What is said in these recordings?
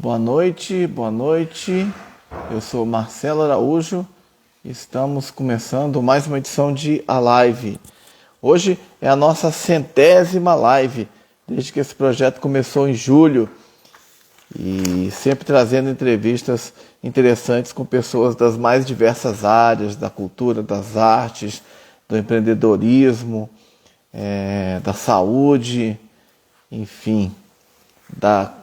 Boa noite, boa noite. Eu sou Marcelo Araújo. Estamos começando mais uma edição de A Live. Hoje é a nossa 100ª live, desde que esse projeto começou em julho. E sempre trazendo entrevistas interessantes com pessoas das mais diversas áreas, da cultura, das artes, do empreendedorismo, da saúde, enfim, da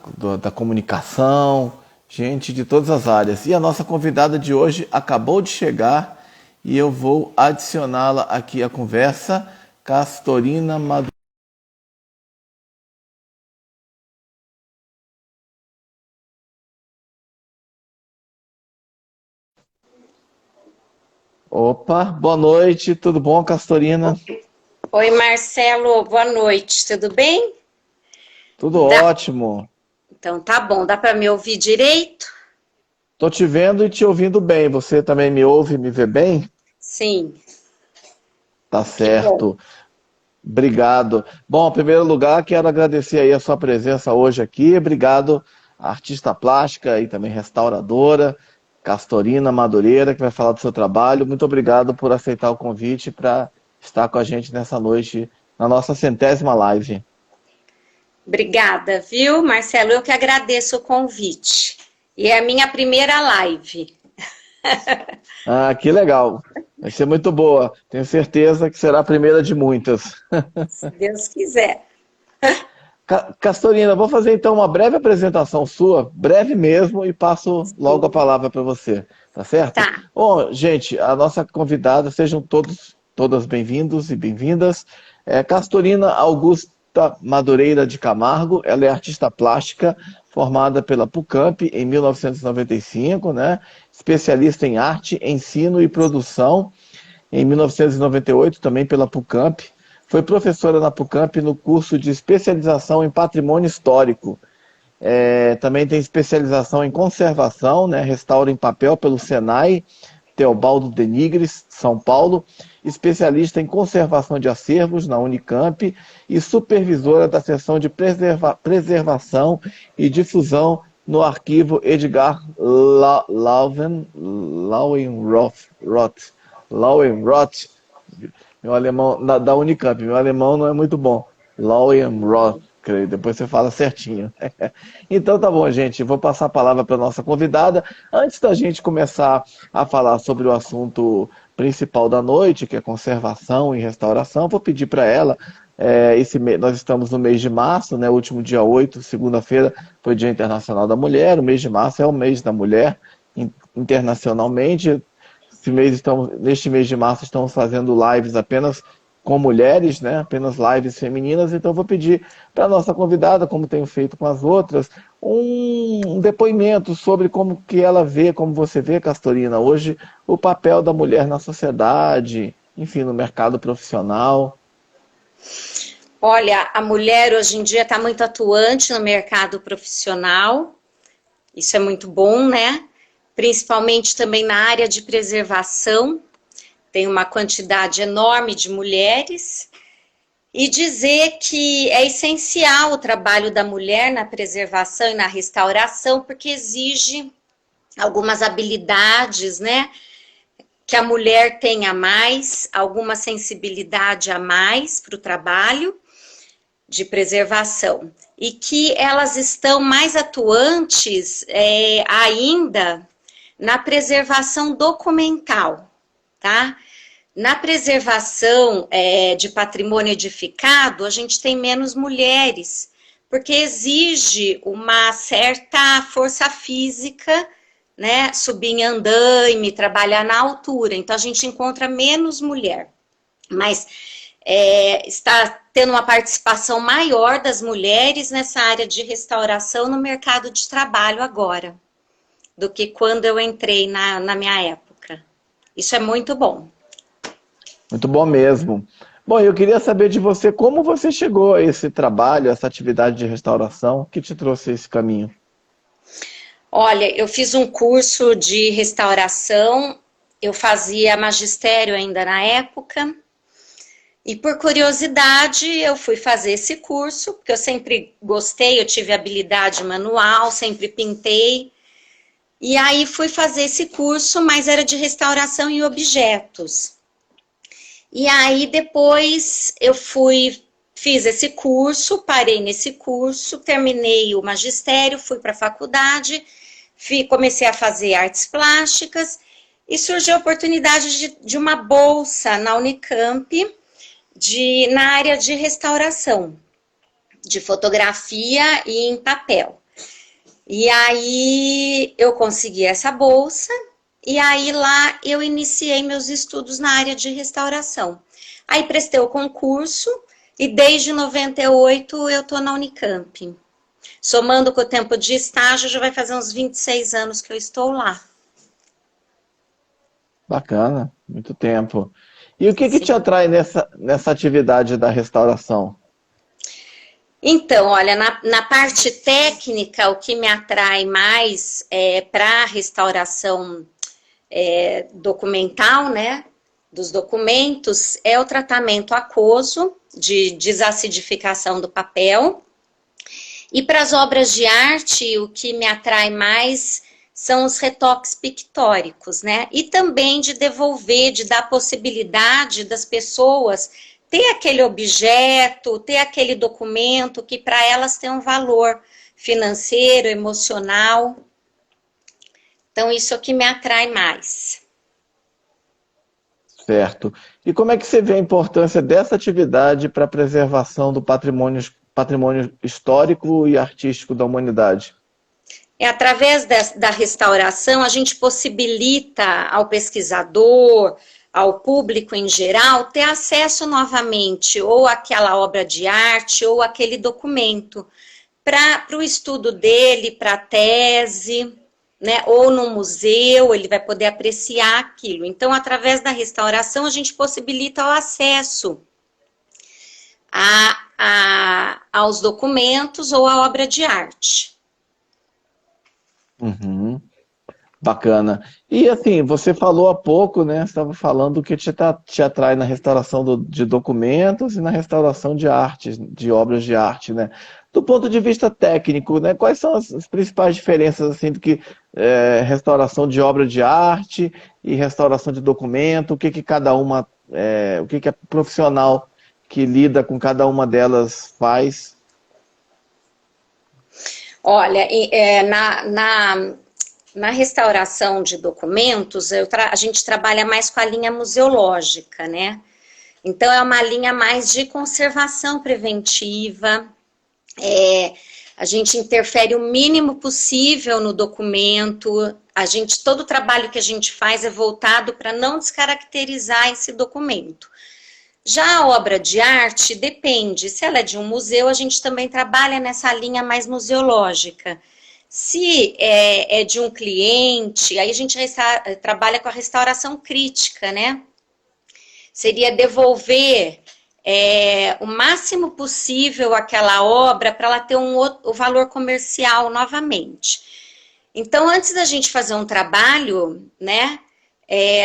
comunicação, gente de todas as áreas. E a nossa convidada de hoje acabou de chegar e eu vou adicioná-la aqui à conversa, Castorina Madureira. Opa, boa noite, tudo bom, Castorina? Oi, Marcelo, boa noite, tudo bem? Tudo Dá... ótimo. Então tá bom, dá para me ouvir direito? Tô te vendo e te ouvindo bem. Você também me ouve e me vê bem? Sim, Tá que bom. certo. Obrigado. Bom, em primeiro lugar, quero agradecer aí a sua presença hoje aqui. Obrigado, artista plástica e também restauradora, Castorina Madureira, que vai falar do seu trabalho. Muito obrigado por aceitar o convite para estar com a gente nessa noite, na nossa 100ª live. Obrigada, viu, Marcelo? Eu que agradeço o convite. E é a minha primeira live, Ah, que legal. Vai ser muito boa. Tenho certeza que será a primeira de muitas. se Deus quiser. Castorina, vou fazer então uma breve apresentação sua, breve mesmo, e passo logo a Sim, palavra para você, tá certo? tá. Bom, gente, a nossa convidada, sejam todas bem-vindos e bem-vindas. Castorina Augusta Madureira de Camargo, ela é artista plástica, formada pela PUCamp em 1995, né? Especialista em arte, ensino e produção em 1998, também pela PUCamp. Foi professora na PUCamp no curso de especialização em patrimônio histórico. Também tem especialização em conservação, né, restauro em papel pelo Senai, Teobaldo Denigres, São Paulo, especialista em conservação de acervos na Unicamp e supervisora da seção de preservação e difusão no arquivo Edgar Lauenroth, meu alemão, da Unicamp, meu alemão não é muito bom. Lauenroth, creio, depois você fala certinho. Então tá bom, gente, vou passar a palavra para nossa convidada. Antes da gente começar a falar sobre o assunto principal da noite, que é conservação e restauração, vou pedir para ela, nós estamos no mês de março, né, último dia 8, segunda-feira, foi Dia Internacional da Mulher, o mês de março é o mês da mulher internacionalmente. Neste mês de março estamos fazendo lives apenas com mulheres, né? Apenas lives femininas, então vou pedir para a nossa convidada, como tenho feito com as outras, um depoimento sobre como que ela vê, como você vê, Castorina, hoje o papel da mulher na sociedade, enfim, no mercado profissional. Olha, a mulher hoje em dia está muito atuante no mercado profissional, isso é muito bom, né? Principalmente também na área de preservação, tem uma quantidade enorme de mulheres. E dizer que é essencial o trabalho da mulher na preservação e na restauração, porque exige algumas habilidades, né? Que a mulher tenha mais, alguma sensibilidade a mais para o trabalho de preservação. E que elas estão mais atuantes ainda na preservação documental, tá? Na preservação de patrimônio edificado, a gente tem menos mulheres, porque exige uma certa força física, né? Subir em andaime, trabalhar na altura. Então, a gente encontra menos mulher. Mas está tendo uma participação maior das mulheres nessa área de restauração no mercado de trabalho agora, do que quando eu entrei na minha época. Isso é muito bom. Muito bom mesmo. Bom, eu queria saber de você como você chegou a esse trabalho, essa atividade de restauração, que te trouxe esse caminho. Olha, eu fiz um curso de restauração, eu fazia magistério ainda na época, E por curiosidade, eu fui fazer esse curso, porque eu sempre gostei, eu tive habilidade manual, sempre pintei. E aí fui fazer esse curso, mas era de restauração em objetos. E aí depois eu fiz esse curso, parei nesse curso, terminei o magistério, fui para a faculdade, comecei a fazer artes plásticas e surgiu a oportunidade de uma bolsa na Unicamp, na área de restauração, de fotografia e em papel. E aí eu consegui essa bolsa, e aí lá eu iniciei meus estudos na área de restauração. Aí prestei o concurso, e desde 98 eu estou na Unicamp. Somando com o tempo de estágio, já vai fazer uns 26 anos que eu estou lá. Bacana, muito tempo. E o que Sim. te atrai nessa atividade da restauração? Então, olha, na parte técnica, o que me atrai mais para a restauração documental, né, dos documentos, é o tratamento aquoso, de desacidificação do papel. E para as obras de arte, o que me atrai mais são os retoques pictóricos, né? E também de devolver, de dar a possibilidade das pessoas ter aquele objeto, ter aquele documento que para elas tem um valor financeiro, emocional. Então, isso é o que me atrai mais. Certo. E como é que você vê a importância dessa atividade para a preservação do patrimônio histórico e artístico da humanidade? Através da restauração, a gente possibilita ao pesquisador, ao público em geral, ter acesso novamente ou àquela obra de arte ou àquele documento para o estudo dele, para a tese, né? Ou no museu, ele vai poder apreciar aquilo. Então, através da restauração, a gente possibilita o acesso aos documentos ou à obra de arte. Uhum. Bacana. E assim, você falou há pouco, né? Você estava falando que te atrai na restauração de documentos e na restauração de artes, de obras de arte, né? Do ponto de vista técnico, né? Quais são as principais diferenças assim do que restauração de obra de arte e restauração de documento? O que cada uma, o que a profissional que lida com cada uma delas faz? Olha, na restauração de documentos, a gente trabalha mais com a linha museológica, né? Então, é uma linha mais de conservação preventiva, a gente interfere o mínimo possível no documento, todo o trabalho que a gente faz é voltado para não descaracterizar esse documento. Já a obra de arte depende, se ela é de um museu, a gente também trabalha nessa linha mais museológica. Se é de um cliente, aí a gente trabalha com a restauração crítica, né? Seria devolver o máximo possível aquela obra para ela ter o valor comercial novamente. Então, antes da gente fazer um trabalho, né?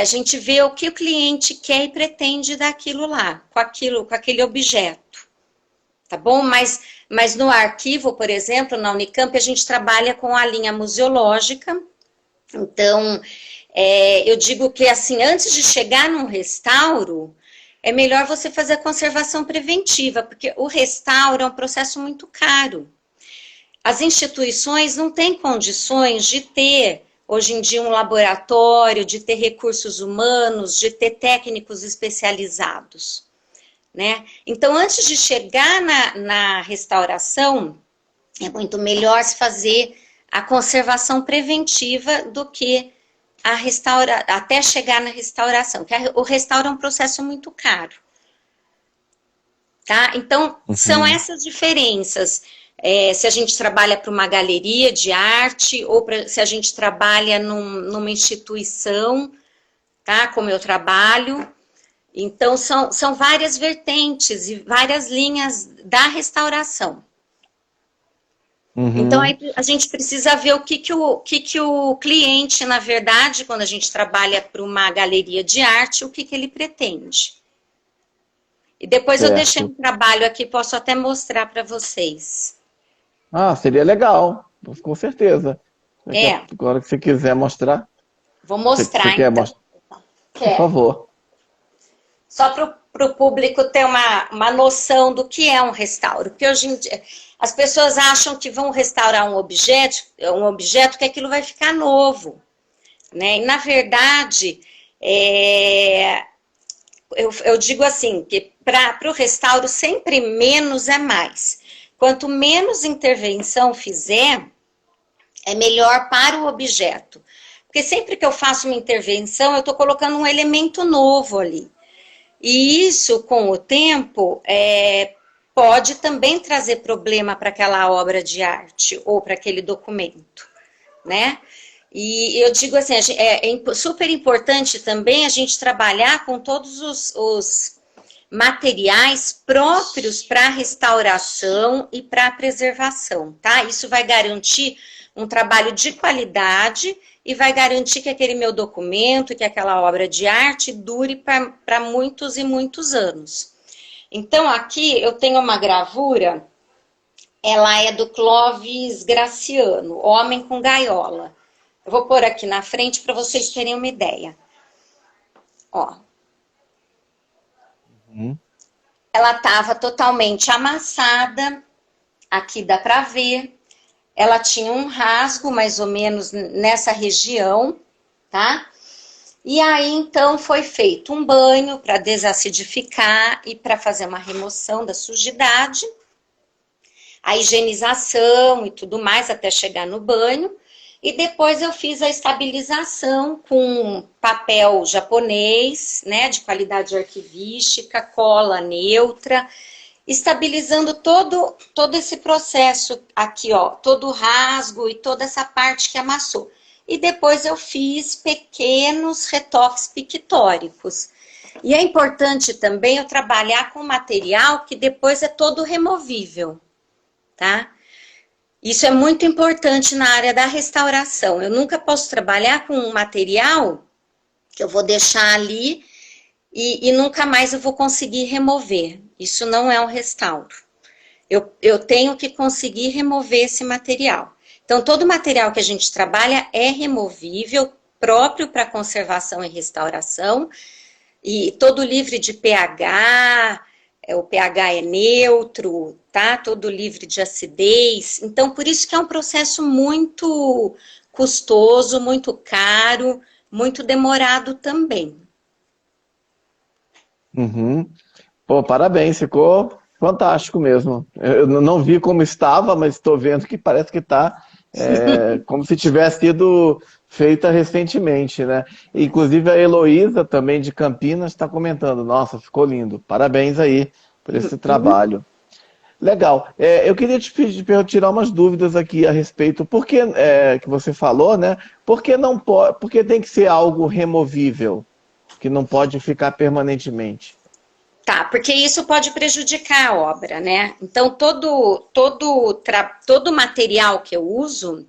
A gente vê o que o cliente quer e pretende daquilo lá, com aquele objeto, tá bom? Mas no arquivo, por exemplo, na Unicamp, a gente trabalha com a linha museológica. Então, eu digo que, assim, antes de chegar num restauro, é melhor você fazer a conservação preventiva, porque o restauro é um processo muito caro. As instituições não têm condições de ter hoje em dia um laboratório, de ter recursos humanos, de ter técnicos especializados, né? Então, antes de chegar na restauração, é muito melhor se fazer a conservação preventiva do que até chegar na restauração, que o restauro é um processo muito caro, tá? Então, são essas diferenças. Se a gente trabalha para uma galeria de arte ou se a gente trabalha numa instituição, tá? Como eu trabalho. Então, são várias vertentes e várias linhas da restauração. Então, aí a gente precisa ver o que o cliente, na verdade, quando a gente trabalha para uma galeria de arte, o que ele pretende. E depois eu deixei certo. um trabalho aqui, posso até mostrar para vocês. Ah, seria legal, com certeza. É, Agora que você quiser mostrar, vou você mostrar quer então. mostrar? Por Quero. favor. Só para o público ter uma noção do que é um restauro. Porque hoje em dia as pessoas acham que vão restaurar um objeto que aquilo vai ficar novo, né? E na verdade, eu digo assim, que para o restauro sempre menos é mais. Quanto menos intervenção fizer, é melhor para o objeto. Porque sempre que eu faço uma intervenção, eu estou colocando um elemento novo ali. E isso, com o tempo, pode também trazer problema para aquela obra de arte ou para aquele documento, né? E eu digo assim, é super importante também a gente trabalhar com todos os materiais próprios para restauração e para preservação, tá? Isso vai garantir um trabalho de qualidade e vai garantir que aquele meu documento, que aquela obra de arte dure para muitos e muitos anos. Então, aqui eu tenho uma gravura, ela é do Clóvis Graciano, Homem com Gaiola. Eu vou pôr aqui na frente para vocês terem uma ideia. Ó. Ela estava totalmente amassada, aqui dá para ver. Ela tinha um rasgo, mais ou menos, nessa região, tá? E aí, então, foi feito um banho para desacidificar e para fazer uma remoção da sujidade, a higienização e tudo mais, até chegar no banho. E depois eu fiz a estabilização com papel japonês, né, de qualidade arquivística, cola neutra, estabilizando todo esse processo aqui, ó, todo o rasgo e toda essa parte que amassou. E depois eu fiz pequenos retoques pictóricos. E é importante também eu trabalhar com material que depois é todo removível, tá? Isso é muito importante na área da restauração. Eu nunca posso trabalhar com um material que eu vou deixar ali e nunca mais eu vou conseguir remover. Isso não é um restauro. Eu tenho que conseguir remover esse material. Então, todo material que a gente trabalha é removível, próprio para conservação e restauração, e todo livre de pH, o pH é neutro, tá? Todo livre de acidez. Então, por isso que é um processo muito custoso, muito caro, muito demorado também. Uhum. Pô, parabéns, ficou fantástico mesmo. Eu não vi como estava, mas estou vendo que parece que está como se tivesse sido feita recentemente, né? Inclusive a Heloísa, também de Campinas, está comentando, nossa, ficou lindo. Parabéns aí por esse trabalho. Legal. Eu queria te pedir para eu tirar umas dúvidas aqui a respeito, por que, que você falou, né? Por que não pode, porque tem que ser algo removível, que não pode ficar permanentemente? Tá, porque isso pode prejudicar a obra, né? Então, todo material que eu uso,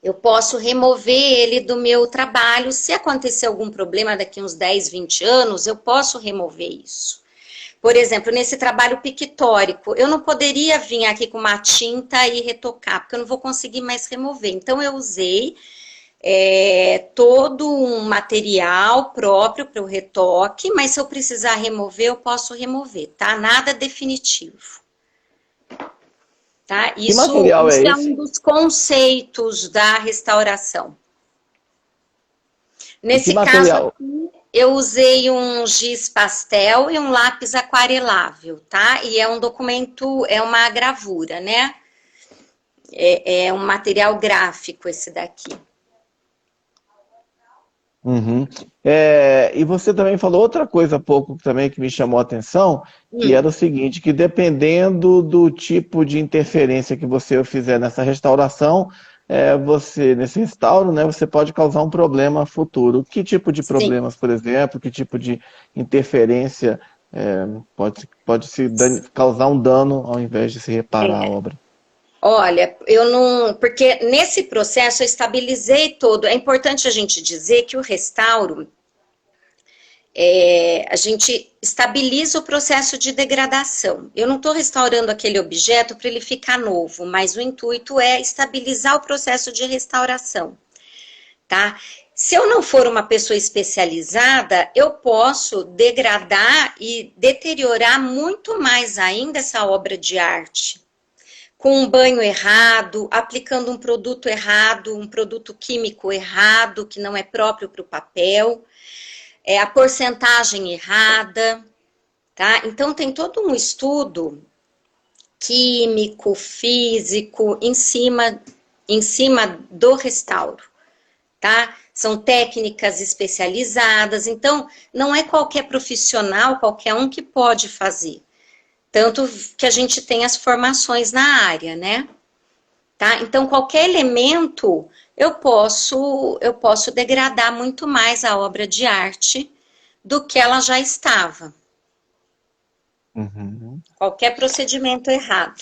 eu posso remover ele do meu trabalho. Se acontecer algum problema daqui uns 10, 20 anos, eu posso remover isso. Por exemplo, nesse trabalho pictórico, eu não poderia vir aqui com uma tinta e retocar, porque eu não vou conseguir mais remover. Então, eu usei todo um material próprio para o retoque, mas se eu precisar remover, eu posso remover, tá? Nada definitivo. Tá? Que material é Isso é um esse? dos conceitos da restauração. E que Nesse caso material? aqui, eu usei um giz pastel e um lápis aquarelável, tá? E é um documento, é uma gravura, né? É um material gráfico esse daqui. Uhum. E você também falou outra coisa há pouco também que me chamou a atenção, que era o seguinte, que dependendo do tipo de interferência que você fizer nessa restauração, nesse restauro, né, você pode causar um problema futuro. Que tipo de Sim. problemas, por exemplo, que tipo de interferência pode causar um dano ao invés de se reparar a obra? Olha, eu não. Porque nesse processo eu estabilizei todo. É importante a gente dizer que o restauro a gente estabiliza o processo de degradação. Eu não estou restaurando aquele objeto para ele ficar novo, mas o intuito é estabilizar o processo de restauração, tá? Se eu não for uma pessoa especializada, eu posso degradar e deteriorar muito mais ainda essa obra de arte. Com um banho errado, aplicando um produto errado, um produto químico errado, que não é próprio para o papel, a porcentagem errada, tá? Então, tem todo um estudo químico, físico, em cima do restauro, tá? São técnicas especializadas, então, não é qualquer profissional, qualquer um que pode fazer. Tanto que a gente tem as formações na área, né? Tá? Então, qualquer elemento, eu posso degradar muito mais a obra de arte do que ela já estava. Uhum. Qualquer procedimento errado.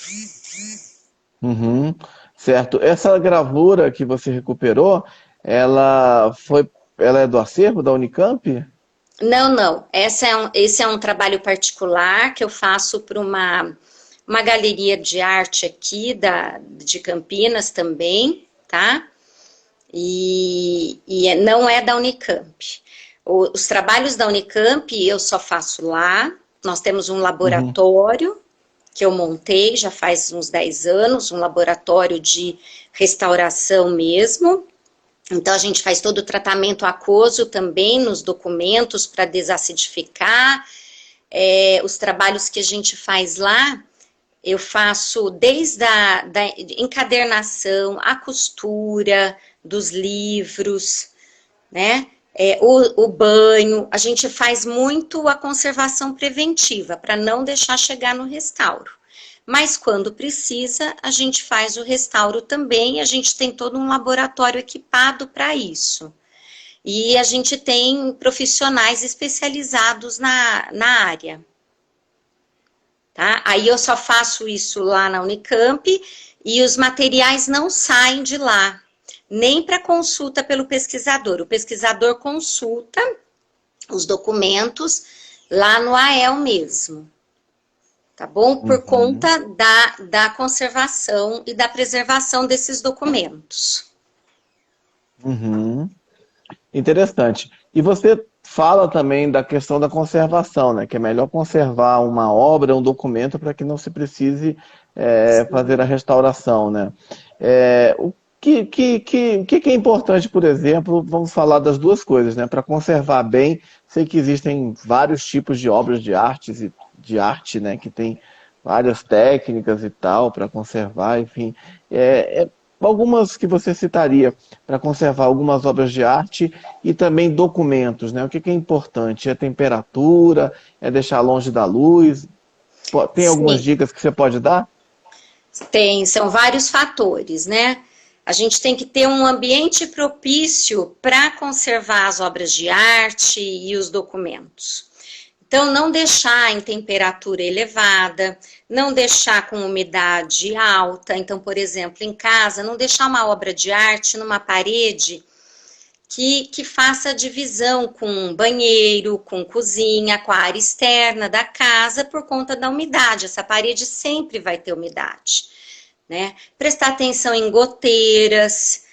Uhum. Certo. Essa gravura que você recuperou, ela é do acervo da Unicamp? Não. Esse é um trabalho particular que eu faço para uma galeria de arte aqui de Campinas também, tá? E não é da Unicamp. Os trabalhos da Unicamp eu só faço lá. Nós temos um Uhum. laboratório que eu montei já faz uns 10 anos, um laboratório de restauração mesmo. Então, a gente faz todo o tratamento aquoso também nos documentos para desacidificar. Os trabalhos que a gente faz lá, eu faço desde a encadernação, a costura dos livros, né? O banho, a gente faz muito a conservação preventiva, para não deixar chegar no restauro. Mas quando precisa, a gente faz o restauro também, e a gente tem todo um laboratório equipado para isso. E a gente tem profissionais especializados na área. Tá? Aí eu só faço isso lá na Unicamp, e os materiais não saem de lá, nem para consulta pelo pesquisador. O pesquisador consulta os documentos lá no AEL mesmo, tá bom? Por Uhum. conta da conservação e da preservação desses documentos. Uhum. Interessante. E você fala também da questão da conservação, né? Que é melhor conservar uma obra, um documento, para que não se precise fazer a restauração, né? O que é importante, por exemplo, vamos falar das duas coisas, né? Para conservar bem, sei que existem vários tipos de obras de arte, né? Que tem várias técnicas e tal para conservar, enfim. Algumas que você citaria para conservar algumas obras de arte e também documentos, né? O que é importante? É temperatura? É deixar longe da luz? Tem algumas Sim, dicas que você pode dar? são vários fatores, né? A gente tem que ter um ambiente propício para conservar as obras de arte e os documentos. Então, não deixar em temperatura elevada, não deixar com umidade alta. Então, por exemplo, em casa, não deixar uma obra de arte numa parede que faça divisão com banheiro, com cozinha, com a área externa da casa, por conta da umidade. Essa parede sempre vai ter umidade, né? Prestar atenção em goteiras,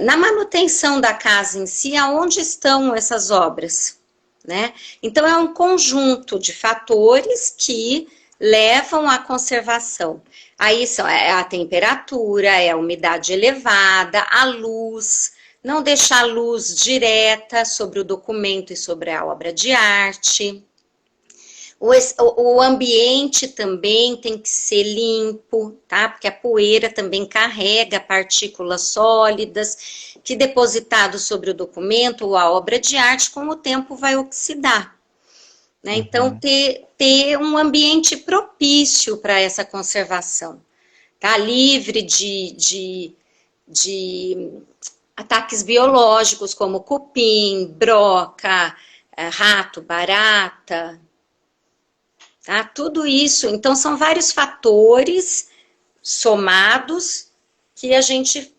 na manutenção da casa em si, aonde estão essas obras, né? Então, é um conjunto de fatores que levam à conservação. Aí é a temperatura, é a umidade elevada, a luz, não deixar luz direta sobre o documento e sobre a obra de arte. O ambiente também tem que ser limpo, tá? Porque a poeira também carrega partículas sólidas que, depositado sobre o documento ou a obra de arte, com o tempo vai oxidar, né? Então, Uhum. ter um ambiente propício para essa conservação, tá? Livre de ataques biológicos como cupim, broca, rato, barata, tá? Tudo isso, então são vários fatores somados que a gente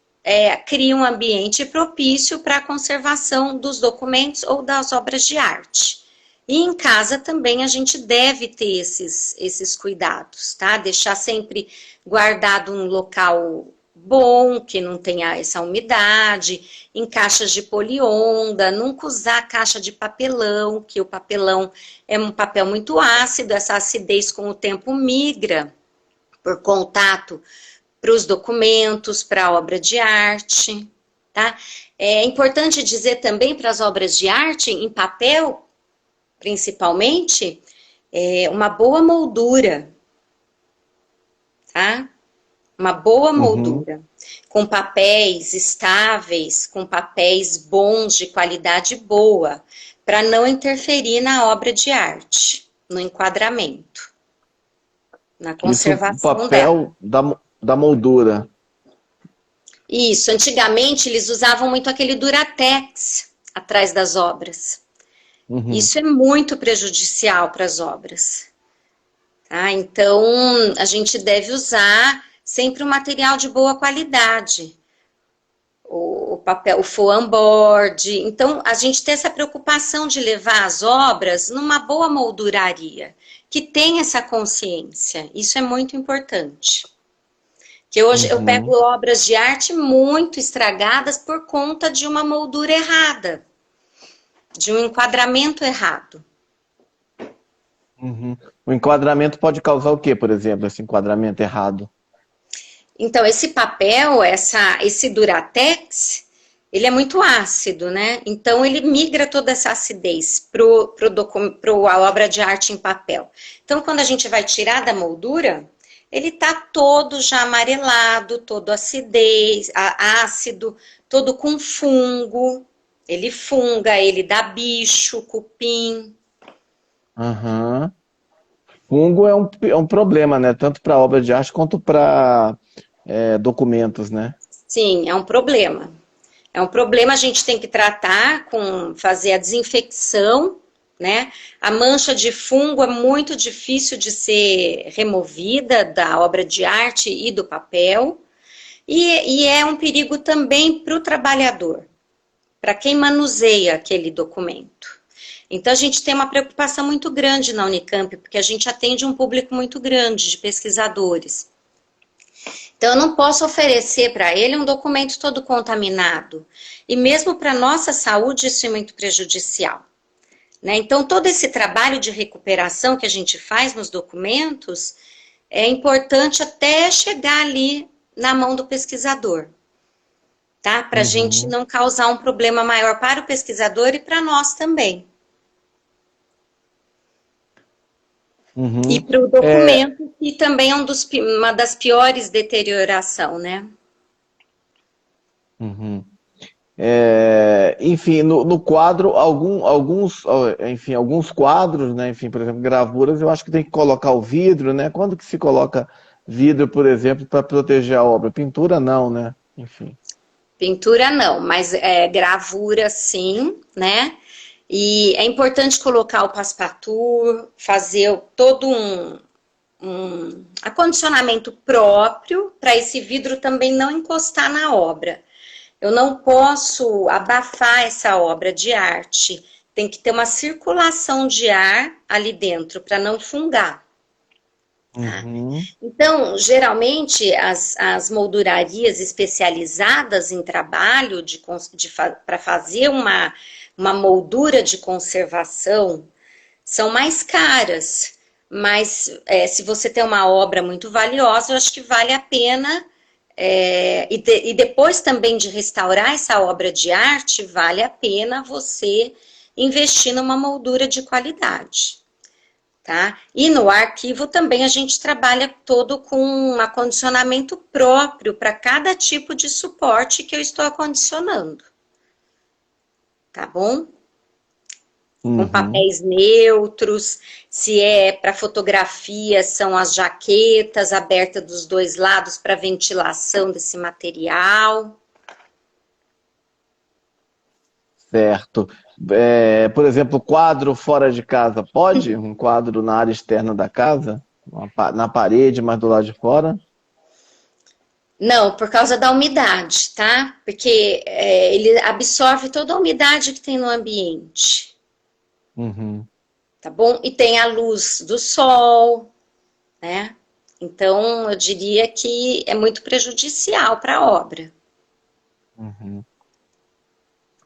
cria um ambiente propício para a conservação dos documentos ou das obras de arte. E em casa também a gente deve ter esses cuidados, tá? Deixar sempre guardado um local bom, que não tenha essa umidade, em caixas de polionda, nunca usar caixa de papelão, que o papelão é um papel muito ácido, essa acidez com o tempo migra por contato para os documentos, para a obra de arte, tá? É importante dizer também para as obras de arte, em papel, principalmente, uma boa moldura, tá? Uma boa moldura, com papéis estáveis, com papéis bons, de qualidade boa, para não interferir na obra de arte, no enquadramento, na conservação Isso, o papel da moldura. Isso, antigamente eles usavam muito aquele Duratex atrás das obras. Isso é muito prejudicial para as obras. Tá? Então, a gente deve usar sempre um material de boa qualidade. O papel, o foam board. Então, a gente tem essa preocupação de levar as obras numa boa molduraria, que tenha essa consciência. Isso é muito importante. Que hoje eu pego obras de arte muito estragadas por conta de uma moldura errada, de um enquadramento errado. O enquadramento pode causar o quê, por exemplo, esse enquadramento errado? Então, esse papel, esse Duratex, ele é muito ácido, né? Então, ele migra toda essa acidez para a obra de arte em papel. Então, quando a gente vai tirar da moldura, ele tá todo já amarelado, todo acidez, ácido, todo com fungo. Ele funga, ele dá bicho, cupim. Fungo é um problema, né? Tanto para obra de arte quanto para documentos, né? Sim, é um problema. É um problema, a gente tem que tratar fazer a desinfecção, né? A mancha de fungo é muito difícil de ser removida da obra de arte e do papel. E é um perigo também para o trabalhador, para quem manuseia aquele documento. Então, a gente tem uma preocupação muito grande na Unicamp, porque a gente atende um público muito grande de pesquisadores. Então, eu não posso oferecer para ele um documento todo contaminado. E mesmo para a nossa saúde, isso é muito prejudicial. Né? Então, todo esse trabalho de recuperação que a gente faz nos documentos é importante até chegar ali na mão do pesquisador. Tá? Para a gente não causar um problema maior para o pesquisador e para nós também. E para o documento, que também é uma das piores deterioração, né? Enfim, no quadro, alguns quadros, né? Enfim, por exemplo, gravuras, eu acho que tem que colocar o vidro, né? Quando que se coloca vidro, por exemplo, para proteger a obra? Pintura não, né? Enfim. Pintura não, mas gravura sim, né? E é importante colocar o passepartout, fazer todo um acondicionamento próprio para esse vidro também não encostar na obra. Eu não posso abafar essa obra de arte, tem que ter uma circulação de ar ali dentro para não fungar. Tá? Então, geralmente, as moldurarias especializadas em trabalho para fazer uma moldura de conservação são mais caras, mas se você tem uma obra muito valiosa, eu acho que vale a pena, e depois também de restaurar essa obra de arte, vale a pena você investir numa moldura de qualidade. Tá? E no arquivo também a gente trabalha todo com um acondicionamento próprio para cada tipo de suporte que eu estou acondicionando. Tá bom? Com papéis neutros, se é para fotografia, são as jaquetas abertas dos dois lados para ventilação desse material. Certo. Por exemplo, quadro fora de casa, pode? Um quadro na área externa da casa? Na parede, mas do lado de fora? Não, por causa da umidade, tá? Porque ele absorve toda a umidade que tem no ambiente, Uhum, tá bom? E tem a luz do sol, né? Então, eu diria que é muito prejudicial para a obra. uhum.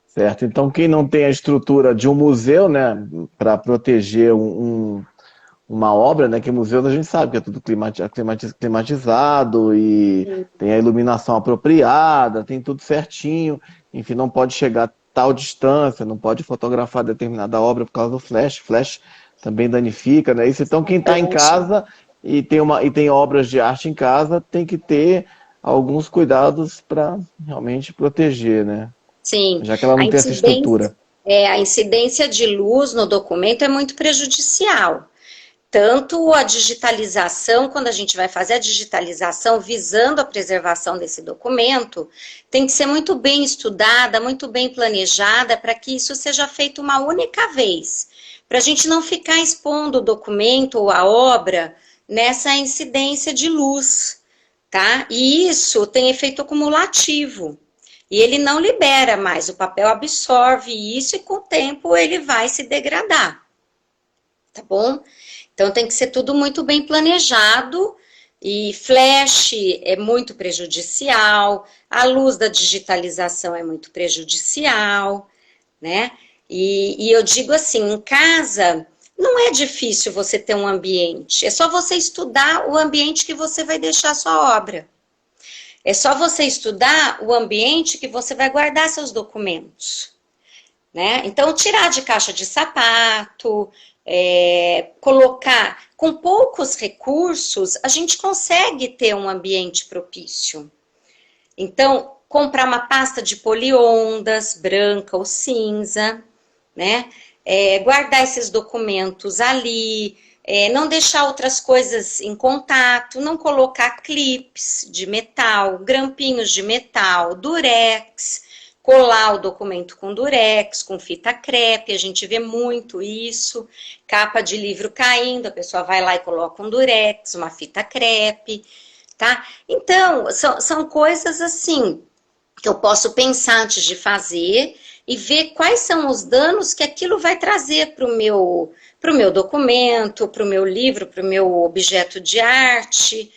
Certo. Então, quem não tem a estrutura de um museu, né, para proteger uma obra, né, que museu a gente sabe que é tudo climatizado e tem a iluminação apropriada, tem tudo certinho, enfim, não pode chegar a tal distância, não pode fotografar determinada obra por causa do flash, flash também danifica, né? Isso, então quem está em Exatamente. casa e tem obras de arte em casa tem que ter alguns cuidados para realmente proteger, né? Sim, Já que ela a não tem essa incidência, estrutura. a incidência de luz no documento é muito prejudicial. Tanto a digitalização, quando a gente vai fazer a digitalização visando a preservação desse documento, tem que ser muito bem estudada, muito bem planejada, para que isso seja feito uma única vez, para a gente não ficar expondo o documento ou a obra nessa incidência de luz, tá? E isso tem efeito acumulativo. E ele não libera mais, o papel absorve isso e com o tempo ele vai se degradar, tá bom? Então tem que ser tudo muito bem planejado e flash é muito prejudicial, a luz da digitalização é muito prejudicial, né? E eu digo assim, em casa não é difícil você ter um ambiente, é só você estudar o ambiente que você vai deixar a sua obra. É só você estudar o ambiente que você vai guardar seus documentos, né? Então, tirar de caixa de sapato, colocar com poucos recursos, a gente consegue ter um ambiente propício. Então, comprar uma pasta de poliondas, branca ou cinza, né? Guardar esses documentos ali, não deixar outras coisas em contato, não colocar clips de metal, grampinhos de metal, durex, colar o documento com durex, com fita crepe, a gente vê muito isso, capa de livro caindo, a pessoa vai lá e coloca um durex, uma fita crepe, tá? Então, são coisas assim que eu posso pensar antes de fazer e ver quais são os danos que aquilo vai trazer para o meu documento, para o meu livro, para o meu objeto de arte,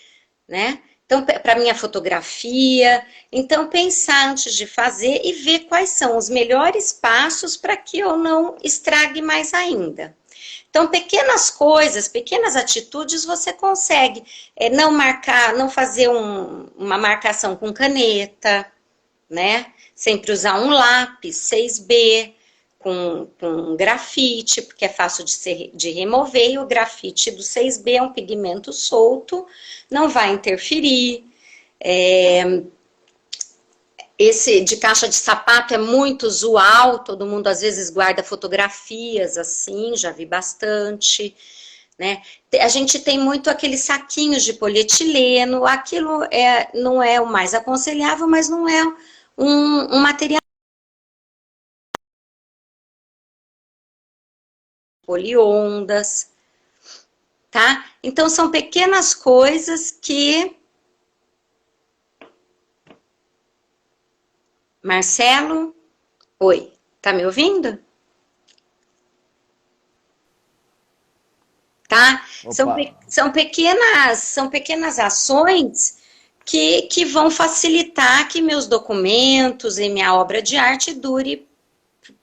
né? Então, para a minha fotografia. Então, pensar antes de fazer e ver quais são os melhores passos para que eu não estrague mais ainda. Então, pequenas coisas, pequenas atitudes você consegue. Não marcar, não fazer uma marcação com caneta, né? Sempre usar um lápis 6B com grafite, porque é fácil de remover, e o grafite do 6B é um pigmento solto, não vai interferir. Esse de caixa de sapato é muito usual, todo mundo às vezes guarda fotografias assim, já vi bastante, né? A gente tem muito aqueles saquinhos de polietileno, aquilo não é o mais aconselhável, mas não é um material poliondas, tá? Então são pequenas coisas que... Marcelo, oi, tá me ouvindo? Tá? Opa, São pequenas ações que vão facilitar que meus documentos e minha obra de arte dure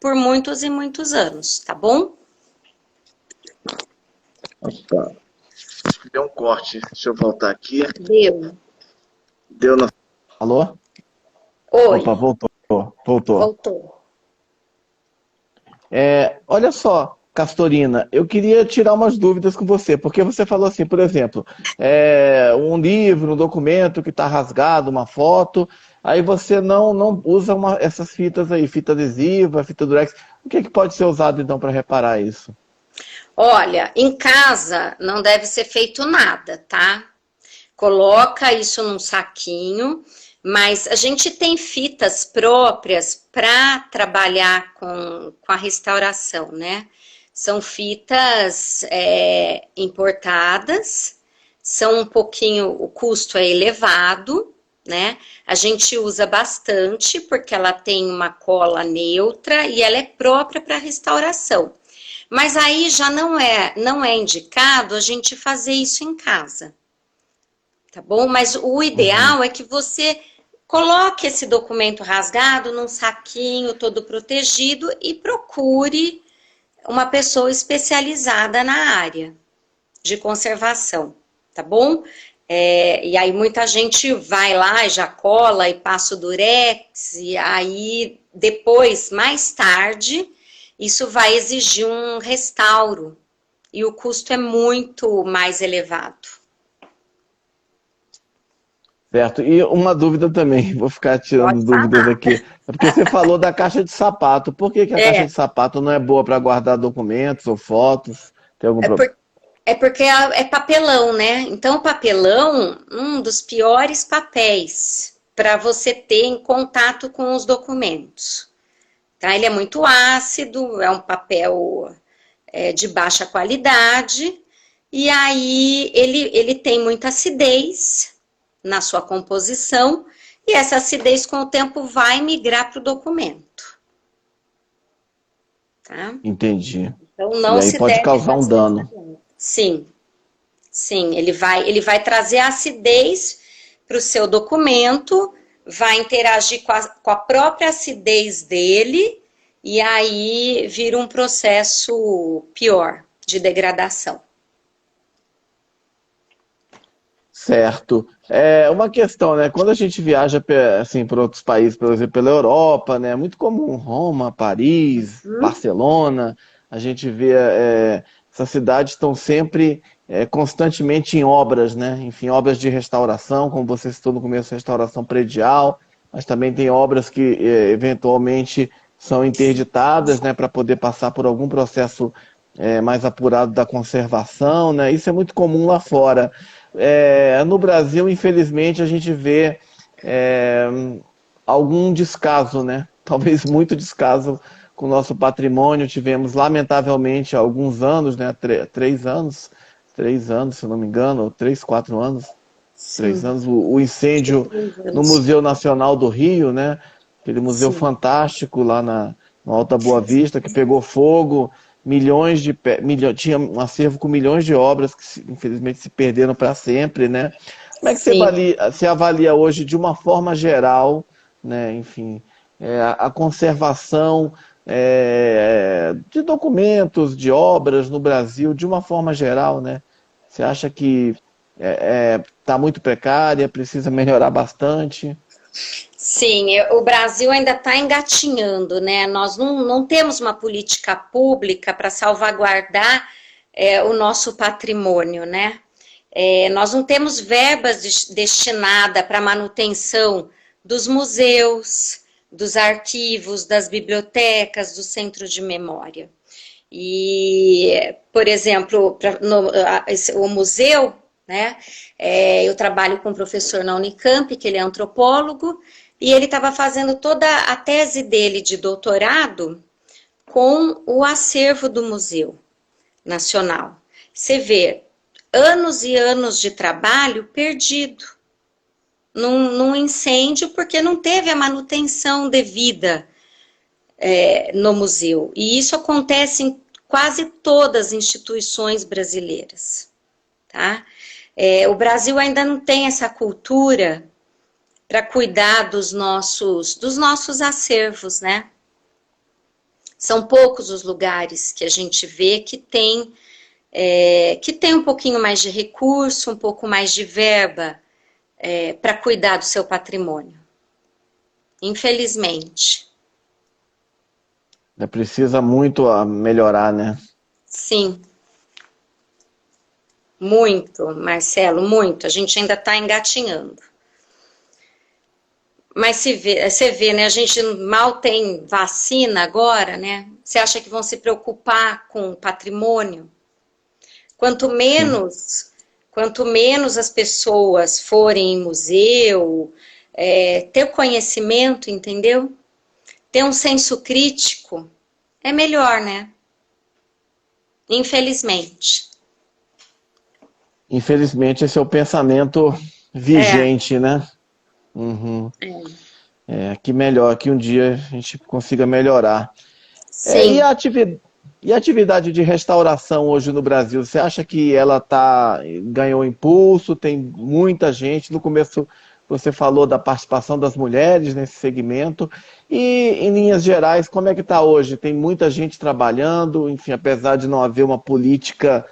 por muitos e muitos anos, tá bom? opa. Deu um corte. Deixa eu voltar aqui. Deu. Deu no... Alô? Oi, Opa, voltou. Voltou. voltou. Olha só, Castorina, eu queria tirar umas dúvidas com você, porque você falou assim, por exemplo, um livro, um documento que está rasgado, uma foto, aí você não usa essas fitas aí, fita adesiva, fita durex. O que pode ser usado então para reparar isso? Olha, em casa não deve ser feito nada, tá? Coloca isso num saquinho, mas a gente tem fitas próprias para trabalhar com a restauração, né? São fitas importadas, são um pouquinho, o custo é elevado, né? A gente usa bastante porque ela tem uma cola neutra e ela é própria para restauração. Mas aí já não é indicado a gente fazer isso em casa, tá bom? Mas o Uhum. ideal é que você coloque esse documento rasgado num saquinho todo protegido e procure uma pessoa especializada na área de conservação, tá bom? E aí muita gente vai lá e já cola e passa o durex, e aí depois, mais tarde, isso vai exigir um restauro, e o custo é muito mais elevado. Certo. E uma dúvida também, vou ficar tirando Pode dúvidas falar. aqui. É porque você falou da caixa de sapato. Por que que a caixa É, de sapato não é boa para guardar documentos ou fotos? Tem algum é, problema? por- é porque é papelão, né? Então, o papelão, um dos piores papéis para você ter em contato com os documentos. Tá? Ele é muito ácido, é um papel de baixa qualidade, e aí ele tem muita acidez na sua composição, e essa acidez com o tempo vai migrar para o documento. Tá? Entendi. Então E não aí se pode deve causar um fazer dano. papel. Sim, sim, ele vai trazer acidez para o seu documento, vai interagir com a própria acidez dele, e aí vira um processo pior de degradação. Certo. É uma questão, né? Quando a gente viaja assim, para outros países, por exemplo, pela Europa, né? É muito comum Roma, Paris, Barcelona. A gente vê essas cidades estão sempre constantemente em obras, né? Enfim, obras de restauração, como você citou no começo, restauração predial, mas também tem obras que eventualmente são interditadas, né? Para poder passar por algum processo mais apurado da conservação, né? Isso é muito comum lá fora. No Brasil, infelizmente, a gente vê é, algum descaso, né? Talvez muito descaso com o nosso patrimônio. Tivemos, lamentavelmente, há alguns anos, né? 3 anos, se não me engano, ou 3, 4 anos, três Sim, anos, o acho que incêndio 3 anos. no Museu Nacional do Rio, né? Aquele museu Sim, fantástico lá no Alta Boa Vista, que pegou fogo, tinha um acervo com milhões de obras que infelizmente se perderam para sempre, né? Como é que sim. você avalia hoje de uma forma geral, né? Enfim, a conservação de documentos, de obras no Brasil, de uma forma geral, né? Você acha que está muito precária, precisa melhorar bastante? Sim, o Brasil ainda está engatinhando, né? Nós não temos uma política pública para salvaguardar o nosso patrimônio, né? Nós não temos verbas destinada para manutenção dos museus, dos arquivos, das bibliotecas, do centro de memória. E, por exemplo, o museu, né? Eu trabalho com um professor na Unicamp, que ele é antropólogo, e ele estava fazendo toda a tese dele de doutorado com o acervo do Museu Nacional. Você vê anos e anos de trabalho perdido num incêndio porque não teve a manutenção devida no museu. E isso acontece em quase todas as instituições brasileiras. Tá? O Brasil ainda não tem essa cultura para cuidar dos nossos acervos, né? São poucos os lugares que a gente vê que tem um pouquinho mais de recurso, um pouco mais de verba para cuidar do seu patrimônio. Infelizmente. Precisa muito melhorar, né? Sim, muito, Marcelo, muito. A gente ainda está engatinhando. Mas você vê, né? A gente mal tem vacina agora, né? Você acha que vão se preocupar com o patrimônio? Quanto Sim. menos, quanto menos as pessoas forem em museu, ter conhecimento, entendeu? Ter um senso crítico, é melhor, né? Infelizmente. Infelizmente, esse é o pensamento É, vigente, né? Uhum. Que melhor, que um dia a gente consiga melhorar. E Sim. a atividade de restauração hoje no Brasil, você acha que ela ganhou impulso? Tem muita gente. No começo você falou da participação das mulheres nesse segmento. E, em linhas gerais, como é que está hoje? Tem muita gente trabalhando, enfim, apesar de não haver uma política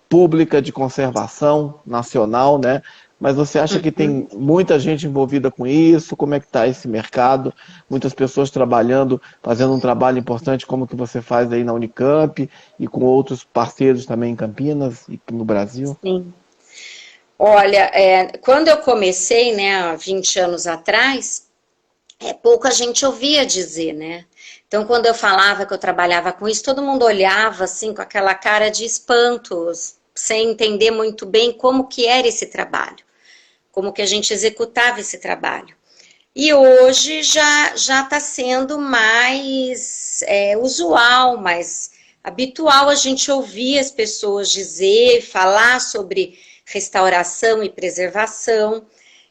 pública de conservação nacional, né? Mas você acha que tem muita gente envolvida com isso? Como é que está esse mercado? Muitas pessoas trabalhando, fazendo um trabalho importante como que você faz aí na Unicamp e com outros parceiros também em Campinas e no Brasil? Sim. Olha, quando eu comecei, né, há 20 anos atrás, pouca gente ouvia dizer, né? Então, quando eu falava que eu trabalhava com isso, todo mundo olhava assim com aquela cara de espanto, sem entender muito bem como que era esse trabalho, como que a gente executava esse trabalho. E hoje já está sendo mais usual, mais habitual a gente ouvir as pessoas dizer, falar sobre restauração e preservação.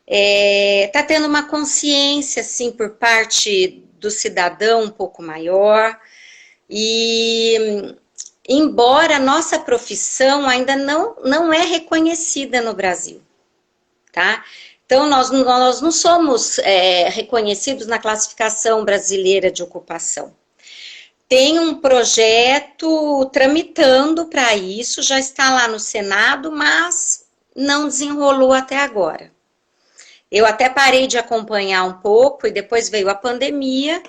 Está tendo uma consciência, assim, por parte do cidadão um pouco maior. E, embora a nossa profissão ainda não é reconhecida no Brasil, tá? Então, nós não somos reconhecidos na classificação brasileira de ocupação. Tem um projeto tramitando para isso, já está lá no Senado, mas não desenrolou até agora. Eu até parei de acompanhar um pouco e depois veio a pandemia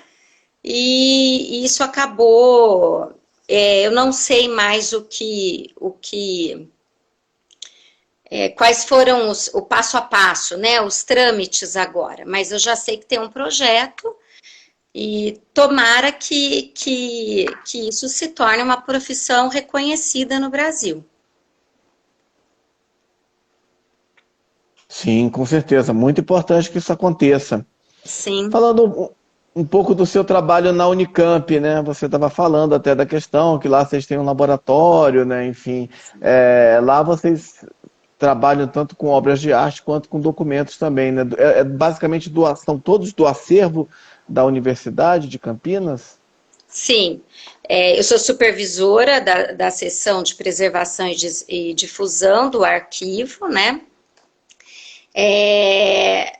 e isso acabou. Eu não sei mais quais foram o passo a passo, né, os trâmites agora, mas eu já sei que tem um projeto e tomara que isso se torne uma profissão reconhecida no Brasil. Sim, com certeza. Muito importante que isso aconteça. Sim, Falando um pouco do seu trabalho na Unicamp, né? Você estava falando até da questão que lá vocês têm um laboratório, né? Enfim, lá vocês trabalham tanto com obras de arte quanto com documentos também, né? Basicamente são todos do acervo da Universidade de Campinas? sim. Eu sou supervisora da seção de preservação e difusão do arquivo, né?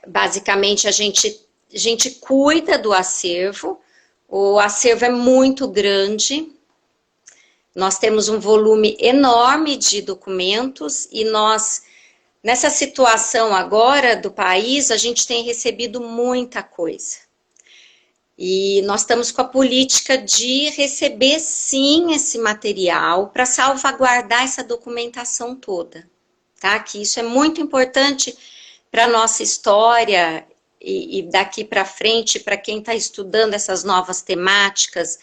Basicamente, a gente cuida do acervo. O acervo é muito grande. Nós temos um volume enorme de documentos e nessa situação agora do país, a gente tem recebido muita coisa. E nós estamos com a política de receber, sim, esse material para salvaguardar essa documentação toda, tá? Que isso é muito importante para a nossa história e daqui para frente, para quem está estudando essas novas temáticas,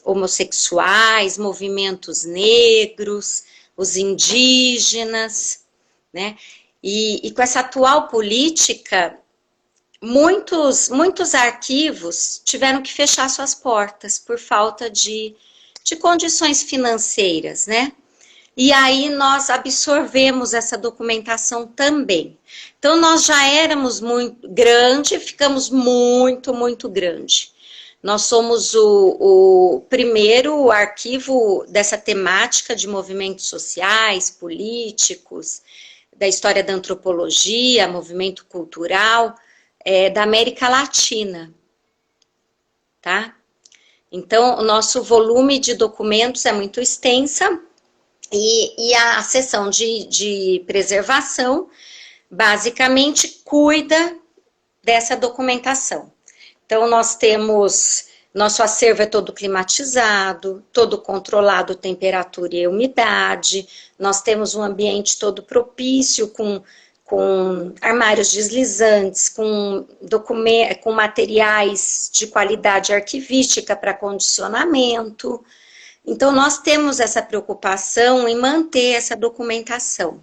homossexuais, movimentos negros, os indígenas, né? E com essa atual política, muitos arquivos tiveram que fechar suas portas por falta de condições financeiras, né? E aí nós absorvemos essa documentação também. Então nós já éramos muito grande, ficamos muito grande. Nós somos o primeiro arquivo dessa temática de movimentos sociais, políticos, da história da antropologia, movimento cultural, da América Latina, tá? Então, o nosso volume de documentos é muito extensa e a seção de preservação, basicamente, cuida dessa documentação. Então, nosso acervo é todo climatizado, todo controlado material e umidade, nós temos um ambiente todo propício com armários deslizantes, com materiais de qualidade arquivística para condicionamento. Então, nós temos essa preocupação em manter essa documentação.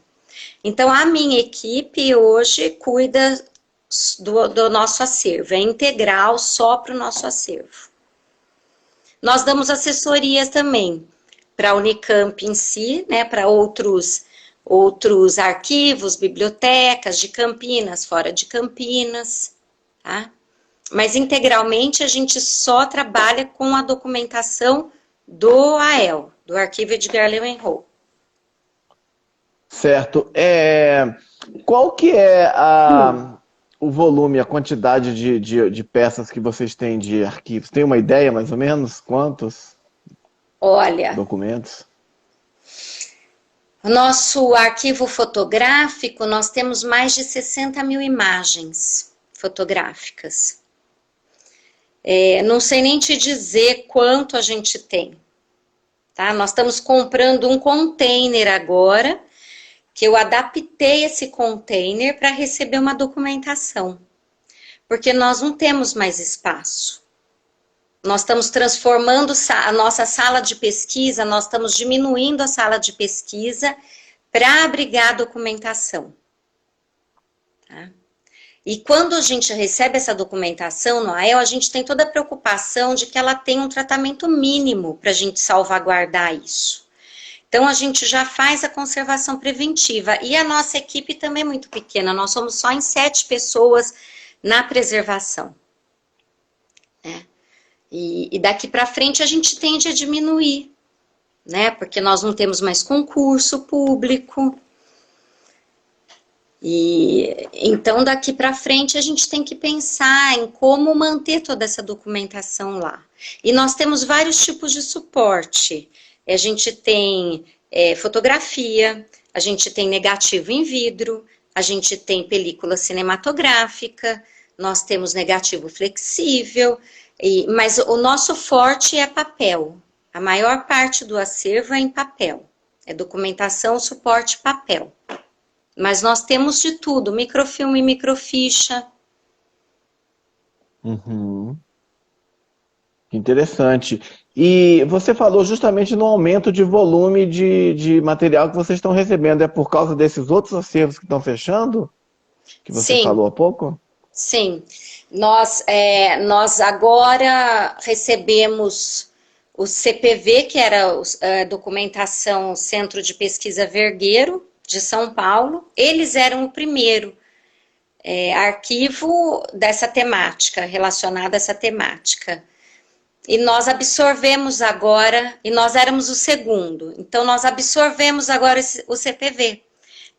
Então, a minha equipe hoje cuida do nosso acervo, é integral só para o nosso acervo. Nós damos assessorias também para a Unicamp em si, né, para outros outros arquivos, bibliotecas de Campinas, fora de Campinas, tá? Mas integralmente a gente só trabalha com a documentação do AEL, do Arquivo Edgar Leeuwenhoek. Certo. Qual que é o volume, a quantidade de peças que vocês têm de arquivos? Tem uma ideia, mais ou menos? Quantos Olha, documentos? o nosso arquivo fotográfico, nós temos mais de 60 mil imagens fotográficas. Não sei nem te dizer quanto a gente tem. Tá? Nós estamos comprando um container agora, que eu adaptei esse container para receber uma documentação. Porque nós não temos mais espaço. Nós estamos transformando a nossa sala de pesquisa, nós estamos diminuindo a sala de pesquisa para abrigar a documentação. Tá? E quando a gente recebe essa documentação no AEL, a gente tem toda a preocupação de que ela tenha um tratamento mínimo para a gente salvaguardar isso. Então, a gente já faz a conservação preventiva. E a nossa equipe também é muito pequena. Nós somos só em 7 pessoas na preservação. Né? E daqui para frente a gente tende a diminuir. Né? Porque nós não temos mais concurso público. E então, daqui para frente, a gente tem que pensar em como manter toda essa documentação lá. E nós temos vários tipos de suporte. A gente tem fotografia, a gente tem negativo em vidro, a gente tem película cinematográfica, nós temos negativo flexível, mas o nosso forte é papel. A maior parte do acervo é em papel. É documentação, suporte, papel. Mas nós temos de tudo, microfilme, microficha. Uhum. Interessante. E você falou justamente no aumento de volume de material que vocês estão recebendo. É por causa desses outros acervos que estão fechando? Que você falou há pouco? Sim. Nós agora recebemos o CPV, que era a Documentação Centro de Pesquisa Vergueiro, de São Paulo. Eles eram o primeiro arquivo dessa temática, relacionado a essa temática. E nós absorvemos agora, e nós éramos o segundo, então nós absorvemos agora o CPV.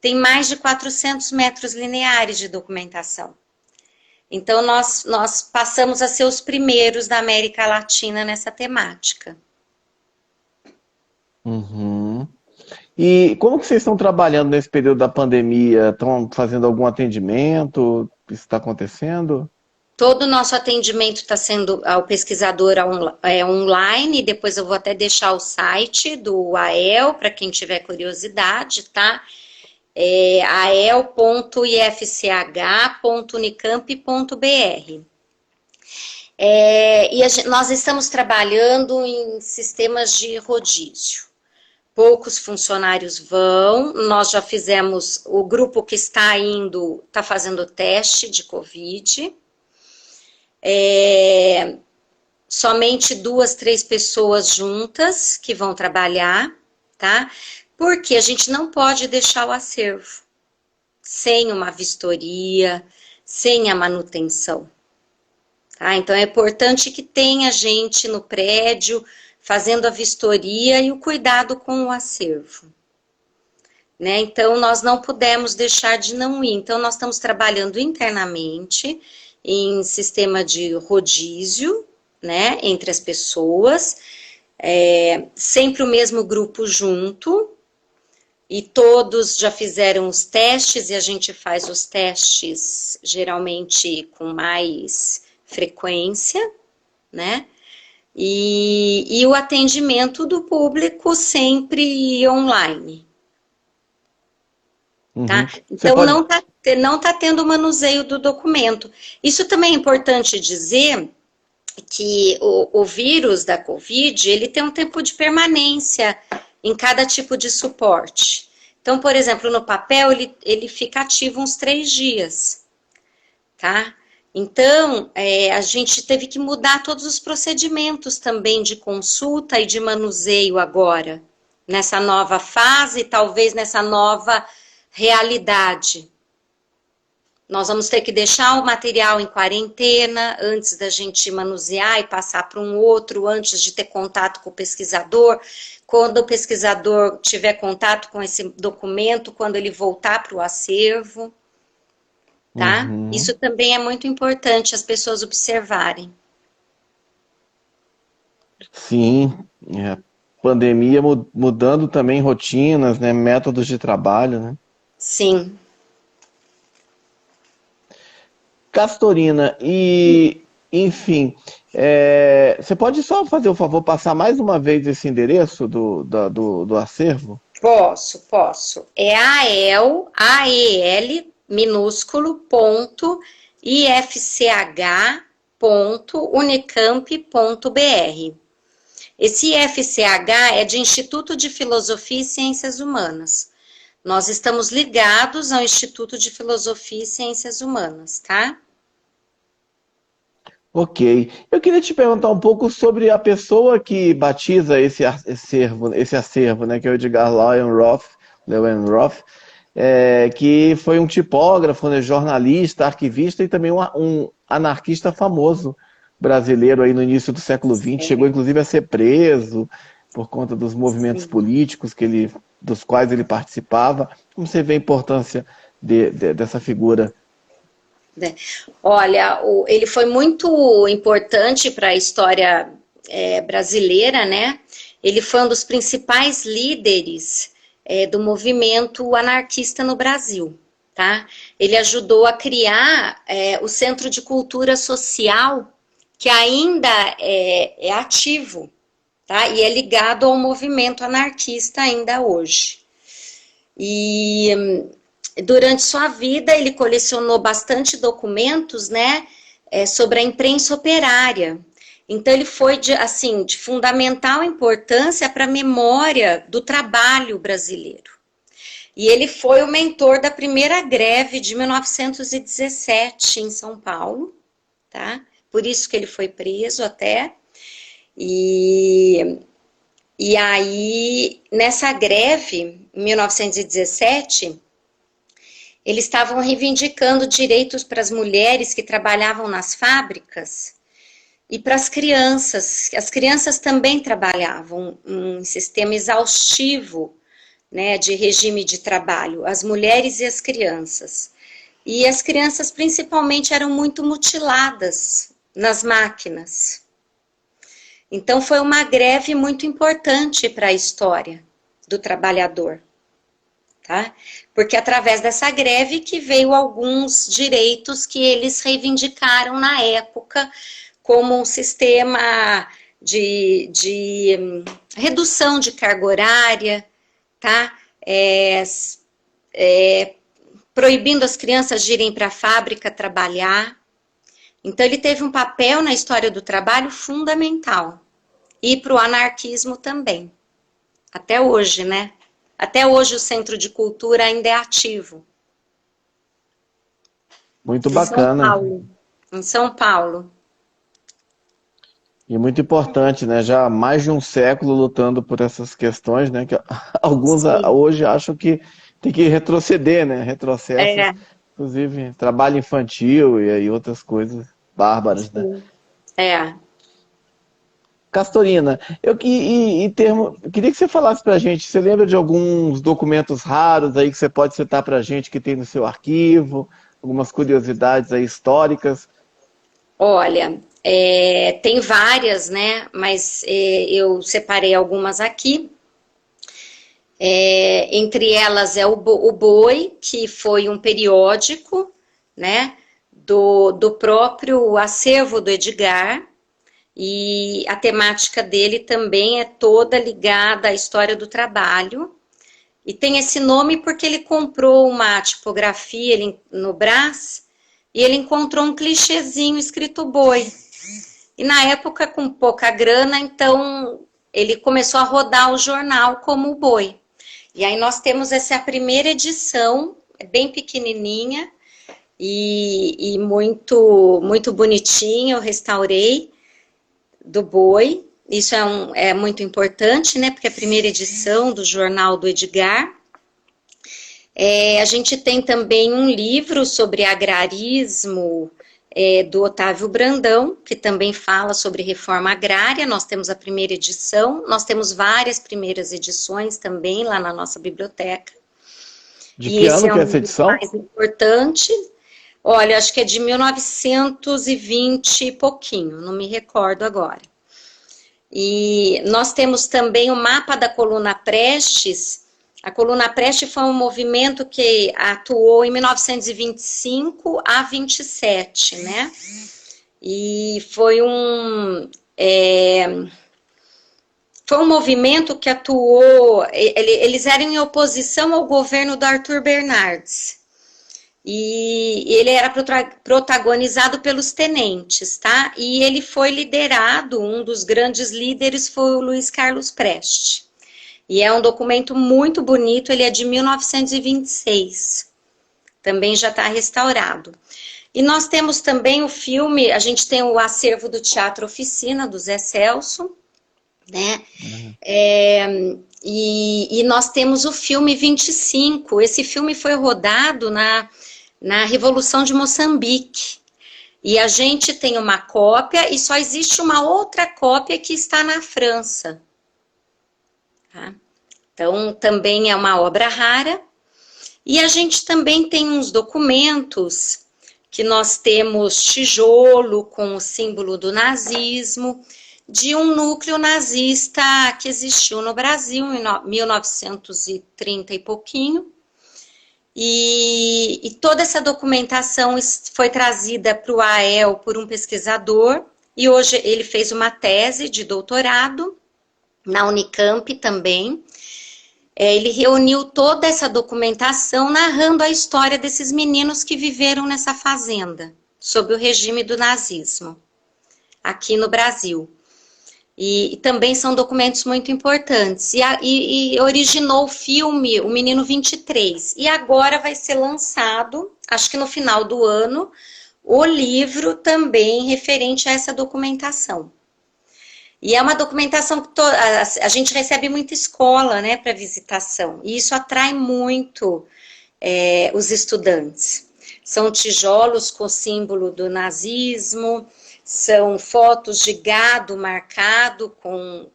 Tem mais de 400 metros lineares de documentação. Então nós passamos a ser os primeiros da América Latina nessa temática. Uhum. E como que vocês estão trabalhando nesse período da pandemia? Estão fazendo algum atendimento? Isso está acontecendo? Todo o nosso atendimento está sendo ao pesquisador online, depois eu vou até deixar o site do AEL, para quem tiver curiosidade, tá? ael.ifch.unicamp.br. Nós estamos trabalhando em sistemas de rodízio. Poucos funcionários vão, nós já fizemos, o grupo que está indo, está fazendo teste de Covid. Somente 2, 3 pessoas juntas que vão trabalhar, tá? Porque a gente não pode deixar o acervo sem uma vistoria, sem a manutenção. Tá? Então é importante que tenha gente no prédio fazendo a vistoria e o cuidado com o acervo. Né? Então nós não pudemos deixar de não ir. Então nós estamos trabalhando internamente em sistema de rodízio, né, entre as pessoas, sempre o mesmo grupo junto, e todos já fizeram os testes, e a gente faz os testes geralmente com mais frequência, né, e o atendimento do público sempre online. Tá? Uhum. Então não tá tendo manuseio do documento. Isso também é importante dizer que o vírus da Covid, ele tem um tempo de permanência em cada tipo de suporte. Então, por exemplo, no papel ele fica ativo uns 3 dias, tá? Então, a gente teve que mudar todos os procedimentos também de consulta e de manuseio agora, nessa nova fase, talvez nessa nova realidade. Nós vamos ter que deixar o material em quarentena antes da gente manusear e passar para um outro, antes de ter contato com o pesquisador. Quando o pesquisador tiver contato com esse documento, quando ele voltar para o acervo, tá? Uhum. Isso também é muito importante as pessoas observarem. Sim, pandemia mudando também rotinas, né, métodos de trabalho, né? Sim. Castorina, enfim, você pode só fazer o favor, passar mais uma vez esse endereço do acervo? Posso. É AEL, minúsculo, ponto, ifch.unicamp.br. Esse IFCH é de Instituto de Filosofia e Ciências Humanas. Nós estamos ligados ao Instituto de Filosofia e Ciências Humanas, tá? Ok. Eu queria te perguntar um pouco sobre a pessoa que batiza esse acervo, né, que é o Edgar Lowenroth, que foi um tipógrafo, né, jornalista, arquivista e também um anarquista famoso brasileiro aí no início do século XX. Chegou inclusive a ser preso por conta dos movimentos políticos dos quais ele participava. Como você vê a importância dessa figura? Olha, ele foi muito importante para a história brasileira, né? Ele foi um dos principais líderes do movimento anarquista no Brasil, tá? Ele ajudou a criar o Centro de Cultura Social, que ainda é ativo, tá? E é ligado ao movimento anarquista ainda hoje. E durante sua vida, ele colecionou bastante documentos, né, sobre a imprensa operária. Então, ele foi, de fundamental importância para a memória do trabalho brasileiro. E ele foi o mentor da primeira greve de 1917 em São Paulo, tá? Por isso que ele foi preso até. E aí, nessa greve, em 1917... eles estavam reivindicando direitos para as mulheres que trabalhavam nas fábricas e para as crianças. As crianças também trabalhavam em sistema exaustivo, né, de regime de trabalho, as mulheres e as crianças. E as crianças principalmente eram muito mutiladas nas máquinas. Então foi uma greve muito importante para a história do trabalhador. Tá? Porque através dessa greve que veio alguns direitos que eles reivindicaram na época, como um sistema de redução de carga horária, tá? Proibindo as crianças de irem para a fábrica trabalhar. Então ele teve um papel na história do trabalho fundamental. E para o anarquismo também. Até hoje, né? Até hoje o Centro de Cultura ainda é ativo. Muito bacana. Em São Paulo. E muito importante, né? Já há mais de um século lutando por essas questões, né? Que alguns hoje acham que tem que retroceder, né? Retrocesso, inclusive trabalho infantil e outras coisas bárbaras, né? Castorina, eu queria que você falasse para a gente, você lembra de alguns documentos raros aí que você pode citar para a gente que tem no seu arquivo, algumas curiosidades aí históricas? Olha, tem várias, né, mas eu separei algumas aqui. Entre elas é o Boi, que foi um periódico, né, do próprio acervo do Edgar. E a temática dele também é toda ligada à história do trabalho. E tem esse nome porque ele comprou uma tipografia no Brás e ele encontrou um clichêzinho escrito Boi. E na época, com pouca grana, então ele começou a rodar o jornal como Boi. E aí nós temos essa primeira edição, bem pequenininha e muito, muito bonitinha, eu restaurei, do Boi, Isso é muito importante, né? Porque é a primeira edição do Jornal do Edgar. A gente tem também um livro sobre agrarismo do Otávio Brandão, que também fala sobre reforma agrária. Nós temos a primeira edição, nós temos várias primeiras edições também lá na nossa biblioteca. De que ano que é essa edição? Mais importante. Olha, acho que é de 1920 e pouquinho, não me recordo agora. E nós temos também o mapa da Coluna Prestes. A Coluna Prestes foi um movimento que atuou em 1925 a 27, né? E foi um movimento que atuou, eles eram em oposição ao governo do Arthur Bernardes. E ele era protagonizado pelos tenentes, tá? E ele foi liderado, um dos grandes líderes foi o Luiz Carlos Prestes. E é um documento muito bonito, ele é de 1926. Também já está restaurado. E nós temos também o filme, a gente tem o acervo do Teatro Oficina, do Zé Celso, né? E nós temos o filme 25. Esse filme foi rodado na Revolução de Moçambique. E a gente tem uma cópia e só existe uma outra cópia que está na França. Tá? Então, também é uma obra rara. E a gente também tem uns documentos que nós temos tijolo com o símbolo do nazismo, de um núcleo nazista que existiu no Brasil em 1930 e pouquinho. E toda essa documentação foi trazida para o AEL por um pesquisador, e hoje ele fez uma tese de doutorado na Unicamp também. Ele reuniu toda essa documentação narrando a história desses meninos que viveram nessa fazenda, sob o regime do nazismo, aqui no Brasil. E também são documentos muito importantes. E originou o filme O Menino 23. E agora vai ser lançado, acho que no final do ano, o livro também referente a essa documentação. E é uma documentação que a gente recebe muita escola, né, para visitação. E isso atrai muito os estudantes. São tijolos com o símbolo do nazismo, são fotos de gado marcado com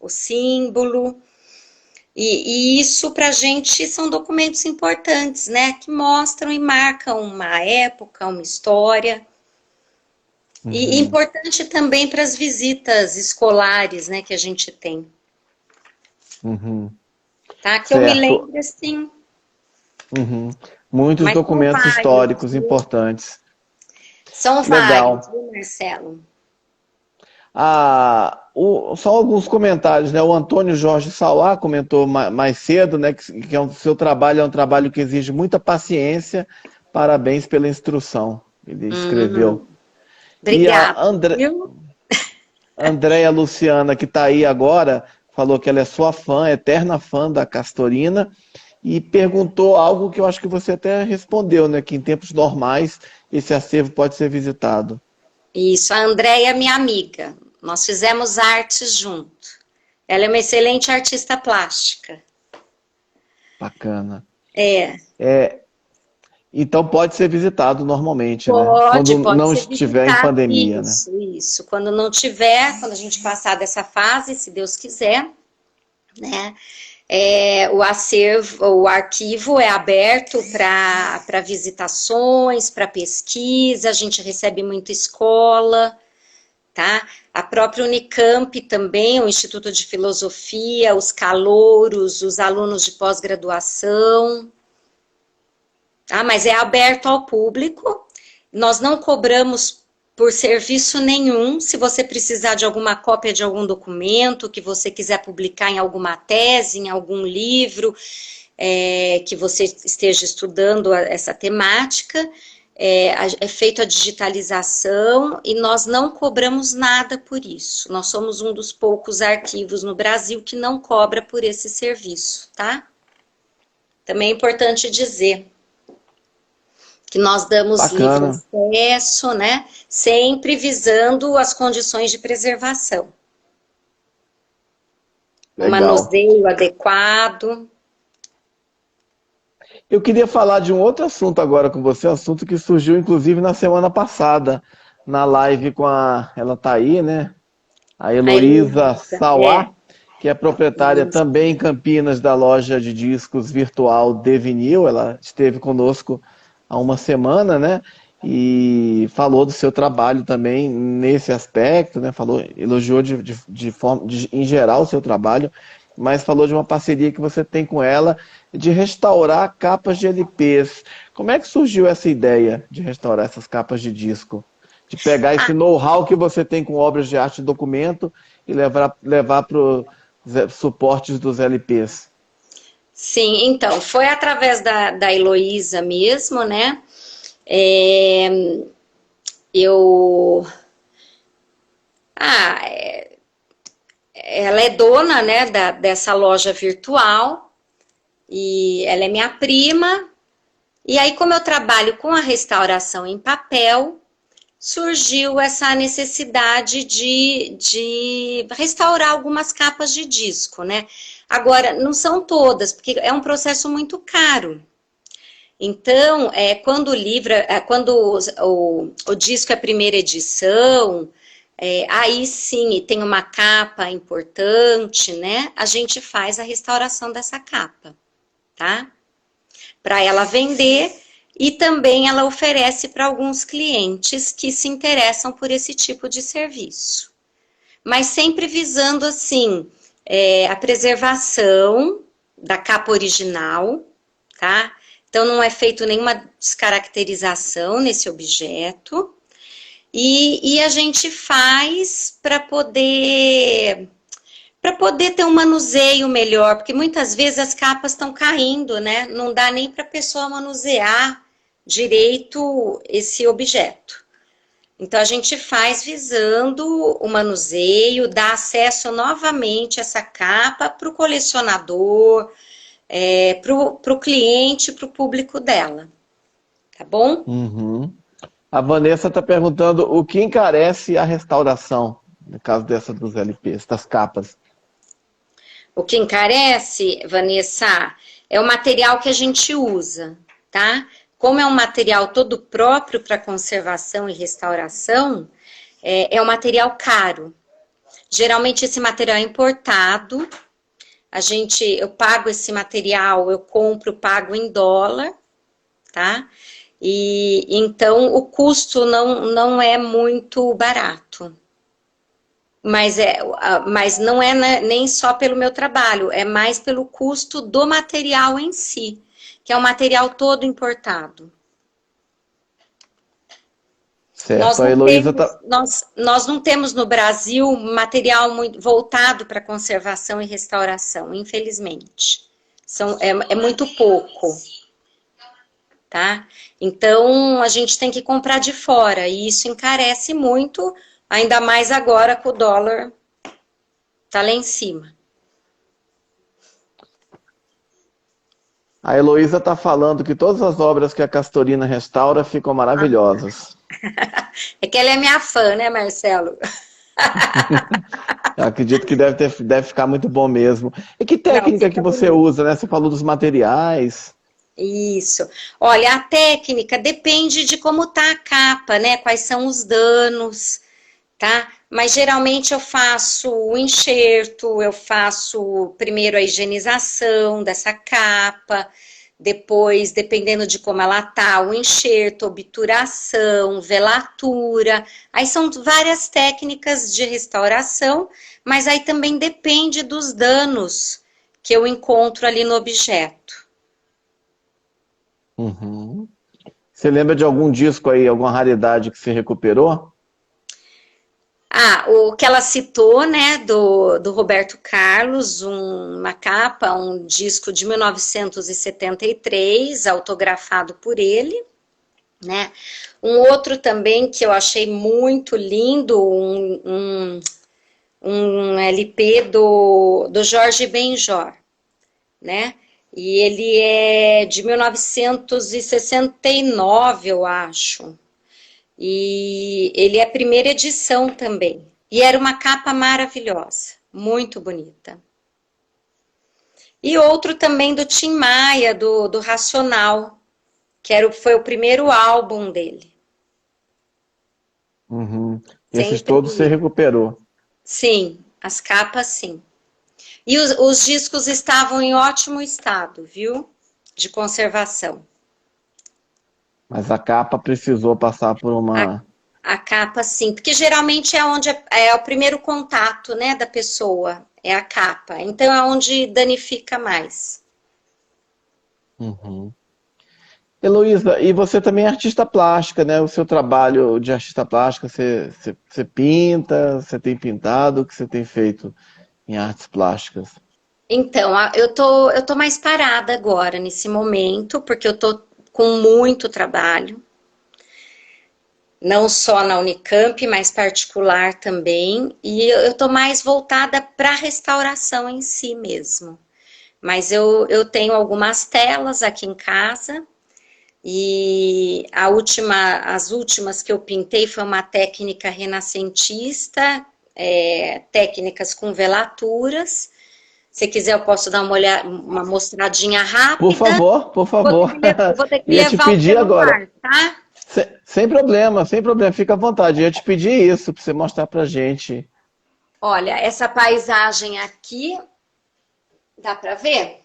o símbolo. E isso para a gente são documentos importantes, né? Que mostram e marcam uma época, uma história. Uhum. E importante também para as visitas escolares, né? Que a gente tem. Uhum. Tá? Que certo. Eu me lembro, assim... Uhum. Muitos documentos históricos importantes. São vários, viu, Marcelo? Só alguns comentários, né? O Antônio Jorge Sauá comentou mais cedo, né? Que o seu trabalho é um trabalho que exige muita paciência. Parabéns pela instrução. Ele escreveu. Obrigada. E a Andréia Luciana, que está aí agora, falou que ela é sua fã, eterna fã da Castorina, e perguntou algo que eu acho que você até respondeu, né? Que em tempos normais esse acervo pode ser visitado. Isso, a Andréia é minha amiga. Nós fizemos artes junto. Ela é uma excelente artista plástica. Bacana. É. Então pode ser visitado normalmente, pode, né? Quando pode não ser estiver em pandemia, isso, né? Isso, quando não tiver, quando a gente passar dessa fase, se Deus quiser, né? O arquivo é aberto para visitações, para pesquisa, a gente recebe muita escola, tá? A própria Unicamp também, o Instituto de Filosofia, os calouros, os alunos de pós-graduação, tá? Mas é aberto ao público, nós não cobramos por serviço nenhum. Se você precisar de alguma cópia de algum documento, que você quiser publicar em alguma tese, em algum livro, que você esteja estudando essa temática, é feita a digitalização e nós não cobramos nada por isso. Nós somos um dos poucos arquivos no Brasil que não cobra por esse serviço, tá? Também é importante dizer que nós damos livre acesso, né? Sempre visando as condições de preservação. um Legal. manuseio adequado. Eu queria falar de um outro assunto agora com você, um assunto que surgiu inclusive na semana passada, na live com a. Ela tá aí, né? A A Heloísa Heloísa, Sauá, que é proprietária isso. também em Campinas da loja de discos virtual Devinil. Ela esteve conosco há uma semana, né? E falou do seu trabalho também nesse aspecto, né? Falou, elogiou de forma, em geral o seu trabalho, mas falou de uma parceria que você tem com ela de restaurar capas de LPs. Como é que surgiu essa ideia de restaurar essas capas de disco? De pegar esse know-how que você tem com obras de arte e documento e levar para os suportes dos LPs. Sim, então, foi através da Heloísa mesmo, né? É, eu. Ah, ela é dona, né, dessa loja virtual e ela é minha prima. E aí, como eu trabalho com a restauração em papel, surgiu essa necessidade de restaurar algumas capas de disco, né? Agora, não são todas, porque é um processo muito caro. Então, quando o livro, quando o disco é primeira edição, aí sim, e tem uma capa importante, né? A gente faz a restauração dessa capa, tá? Para ela vender e também ela oferece para alguns clientes que se interessam por esse tipo de serviço. Mas sempre visando, assim, a preservação da capa original, tá? Então não é feito nenhuma descaracterização nesse objeto. E a gente faz para poder ter um manuseio melhor, porque muitas vezes as capas estão caindo, né? Não dá nem para a pessoa manusear direito esse objeto. Então a gente faz visando o manuseio, dá acesso novamente a essa capa para o colecionador, para o cliente, para o público dela, tá bom? Uhum. A Vanessa está perguntando o que encarece a restauração, no caso dessa dos LPs, das capas. O que encarece, Vanessa, é o material que a gente usa, tá? Como é um material todo próprio para conservação e restauração, é um material caro. Geralmente esse material é importado. Eu pago esse material, eu compro, pago em dólar, tá? E então o custo não é muito barato. Mas não é nem só pelo meu trabalho, é mais pelo custo do material em si, que é um material todo importado. Nós Certo, a não Heloísa temos, está. nós não temos no Brasil material muito voltado para conservação e restauração, infelizmente. É muito pouco, tá? Então a gente tem que comprar de fora e isso encarece muito, ainda mais agora com o dólar tá lá em cima. A Heloísa está falando que todas as obras que a Castorina restaura ficam maravilhosas. É que ela é minha fã, né, Marcelo? Eu acredito que deve ficar muito bom mesmo. E que Não, técnica que fica você bonito. usa, né? Você falou dos materiais. Isso. Olha, a técnica depende de como tá a capa, né? Quais são os danos, tá? Mas geralmente eu faço o enxerto, eu faço primeiro a higienização dessa capa, depois, dependendo de como ela tá, o enxerto, obturação, velatura. Aí são várias técnicas de restauração, mas aí também depende dos danos que eu encontro ali no objeto. Uhum. Você lembra de algum disco aí, alguma raridade que você recuperou? O que ela citou, né, do Roberto Carlos, uma capa, um disco de 1973, autografado por ele, né? Um outro também que eu achei muito lindo, um LP do Jorge Benjor, né? E ele é de 1969, eu acho. E ele é a primeira edição também. E era uma capa maravilhosa, muito bonita. E outro também do Tim Maia, do Racional, que foi o primeiro álbum dele. Uhum. Esses todos você Sempre, recuperou. sim, as capas sim. E os discos estavam em ótimo estado, viu? De conservação. Mas a capa precisou passar por A, uma... a capa, sim, porque geralmente é onde é o primeiro contato, né, da pessoa, é a capa. Então é onde danifica mais. Uhum. Heloísa, e você também é artista plástica, né? O seu trabalho de artista plástica, você pinta, você tem pintado, o que você tem feito em artes plásticas? Então, eu tô mais parada agora, nesse momento, porque eu tô com muito trabalho, não só na Unicamp, mas particular também, e eu tô mais voltada para a restauração em si mesmo. Mas eu tenho algumas telas aqui em casa, e as últimas que eu pintei foi uma técnica renascentista, técnicas com velaturas. Se quiser, eu posso dar uma mostradinha Por rápida. favor, por favor. Vou ter que Ia te levar o pedir agora. celular, tá? Sem problema, fica à vontade. Eu ia te pedir isso para você mostrar pra gente. Olha, essa paisagem aqui, dá para ver?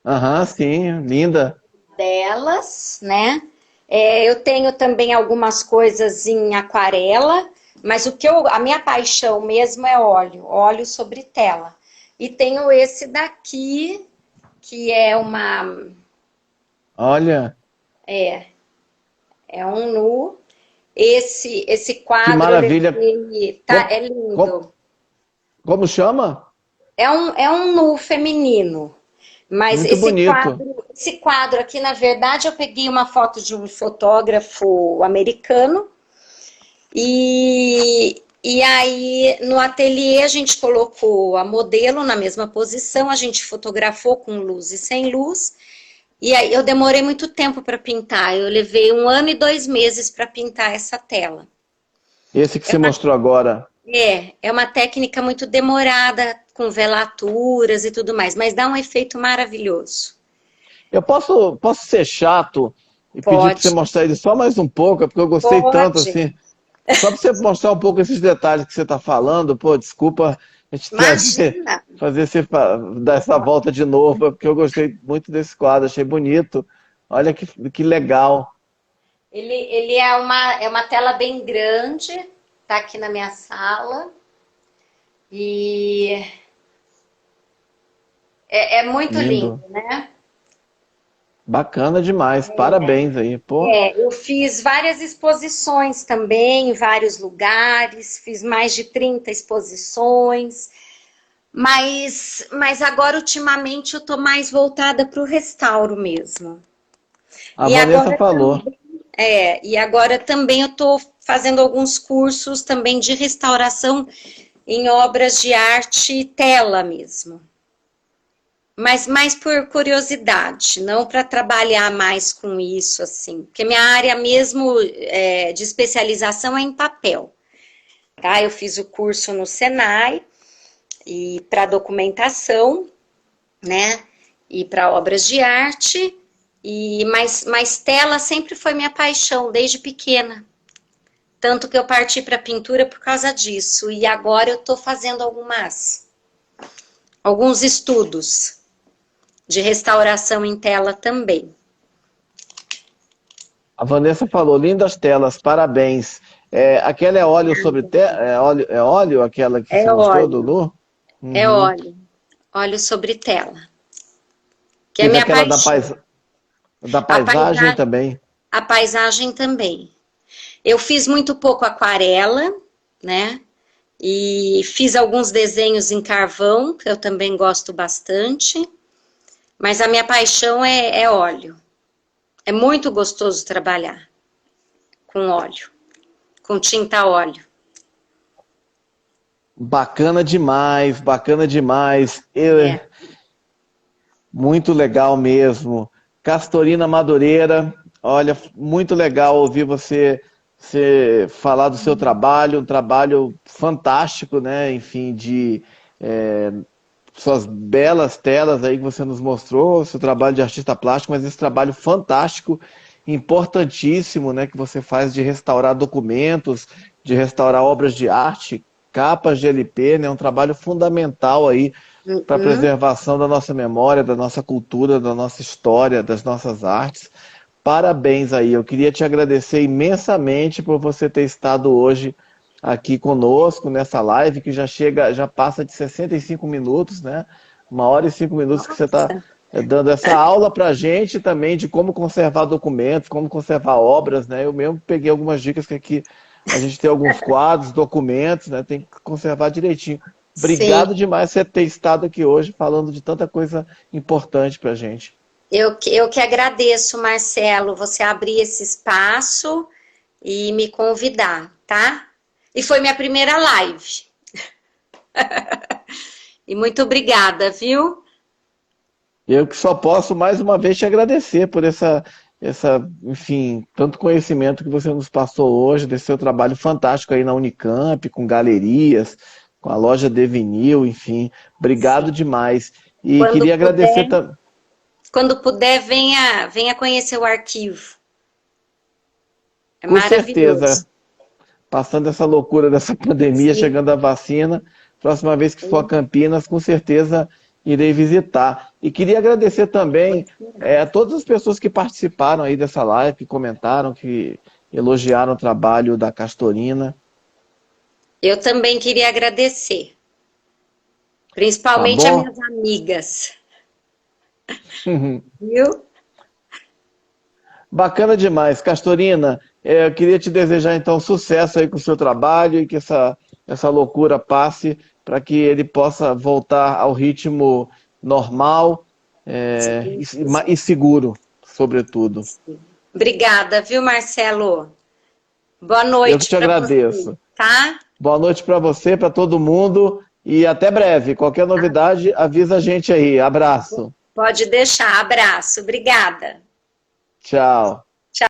Aham, sim, linda. Delas, né? Eu tenho também algumas coisas em aquarela, mas a minha paixão mesmo é óleo sobre tela. E tenho esse daqui, que Olha, é um nu. Esse que quadro eu maravilha. levei, tá? Co- É co- lindo. Como chama? É um nu feminino. Mas Muito bonito. esse quadro aqui, na verdade, eu peguei uma foto de um fotógrafo americano e aí no ateliê a gente colocou a modelo na mesma posição, a gente fotografou com luz e sem luz. E aí eu demorei muito tempo para pintar. Eu levei 1 ano e 2 meses para pintar essa tela. Esse que você mostrou agora. É uma técnica muito demorada, com velaturas e tudo mais, mas dá um efeito maravilhoso. Eu posso ser chato e pedir para você Pode, mostrar ele só mais um pouco, é porque eu gostei tanto pode. assim. Só para você mostrar um pouco esses detalhes que você está falando, pô, desculpa a gente Imagina. fazer você dar essa volta de novo, é porque eu gostei muito desse quadro, achei bonito. Olha que legal. Ele é uma tela bem grande, tá aqui na minha sala. E é muito lindo, Lindo. né? Bacana demais. Parabéns aí, pô. Eu fiz várias exposições também, em vários lugares, fiz mais de 30 exposições, mas agora, ultimamente, eu tô mais voltada para o restauro mesmo. A E Vanessa agora, falou. e agora também eu tô fazendo alguns cursos também de restauração em obras de arte tela mesmo. Mas mais por curiosidade, não para trabalhar mais com isso, assim. Porque minha área mesmo de especialização é em papel, tá? Eu fiz o curso no Senai e para documentação, né? E para obras de arte, mas tela sempre foi minha paixão, desde pequena. Tanto que eu parti para pintura por causa disso. E agora eu estou fazendo alguns estudos de restauração em tela também. A Vanessa falou, lindas telas, parabéns. Aquela é óleo sobre é óleo aquela que você É mostrou do óleo, Lu? é Uhum. óleo sobre tela, que é Fiz minha aquela paixão. da A paisagem paisagem, também. a paisagem também. Eu fiz muito pouco aquarela, né? E fiz alguns desenhos em carvão, que eu também gosto bastante. Mas a minha paixão é óleo. É muito gostoso trabalhar com óleo, com tinta óleo. Bacana demais, bacana demais. É. Muito legal mesmo. Castorina Madureira, olha, muito legal ouvir você falar do seu trabalho, um trabalho fantástico, né? Enfim, suas belas telas aí que você nos mostrou, seu trabalho de artista plástico, mas esse trabalho fantástico, importantíssimo, né, que você faz de restaurar documentos, de restaurar obras de arte, capas de LP, né, um trabalho fundamental aí para a Uhum. preservação da nossa memória, da nossa cultura, da nossa história, das nossas artes. Parabéns aí, eu queria te agradecer imensamente por você ter estado hoje aqui conosco nessa live que já passa de 65 minutos, né? 1 hora e 5 minutos que você está Nossa. dando essa aula para a gente também de como conservar documentos, como conservar obras, né? Eu mesmo peguei algumas dicas que aqui a gente tem alguns quadros, documentos, né? Tem que conservar direitinho. Sim, Obrigado demais por você ter estado aqui hoje falando de tanta coisa importante para a gente. eu que agradeço, Marcelo, você abrir esse espaço e me convidar, tá? E foi minha primeira live. E muito obrigada, viu? Eu que só posso mais uma vez te agradecer por enfim, tanto conhecimento que você nos passou hoje, desse seu trabalho fantástico aí na Unicamp, com galerias, com a loja Devinil, enfim. Obrigado Sim. demais. E Quando queria agradecer puder, também. quando puder, venha conhecer o arquivo. É Com maravilhoso. certeza, passando essa loucura dessa pandemia, Sim. chegando a vacina, próxima vez que for a Campinas, com certeza irei visitar. E queria agradecer também a todas as pessoas que participaram aí dessa live, que comentaram, que elogiaram o trabalho da Castorina. Eu também queria agradecer, Tá principalmente as bom? minhas amigas, viu? Bacana demais. Castorina, eu queria te desejar então sucesso aí com o seu trabalho e que essa loucura passe para que ele possa voltar ao ritmo normal, Se é, Deus e quiser. seguro, sobretudo. Obrigada, viu, Marcelo? Boa Eu que noite te para você, agradeço. tá? Boa noite para você, para todo mundo e até breve. Qualquer novidade, avisa a gente aí. Abraço. Pode deixar. Abraço. Obrigada. Tchau.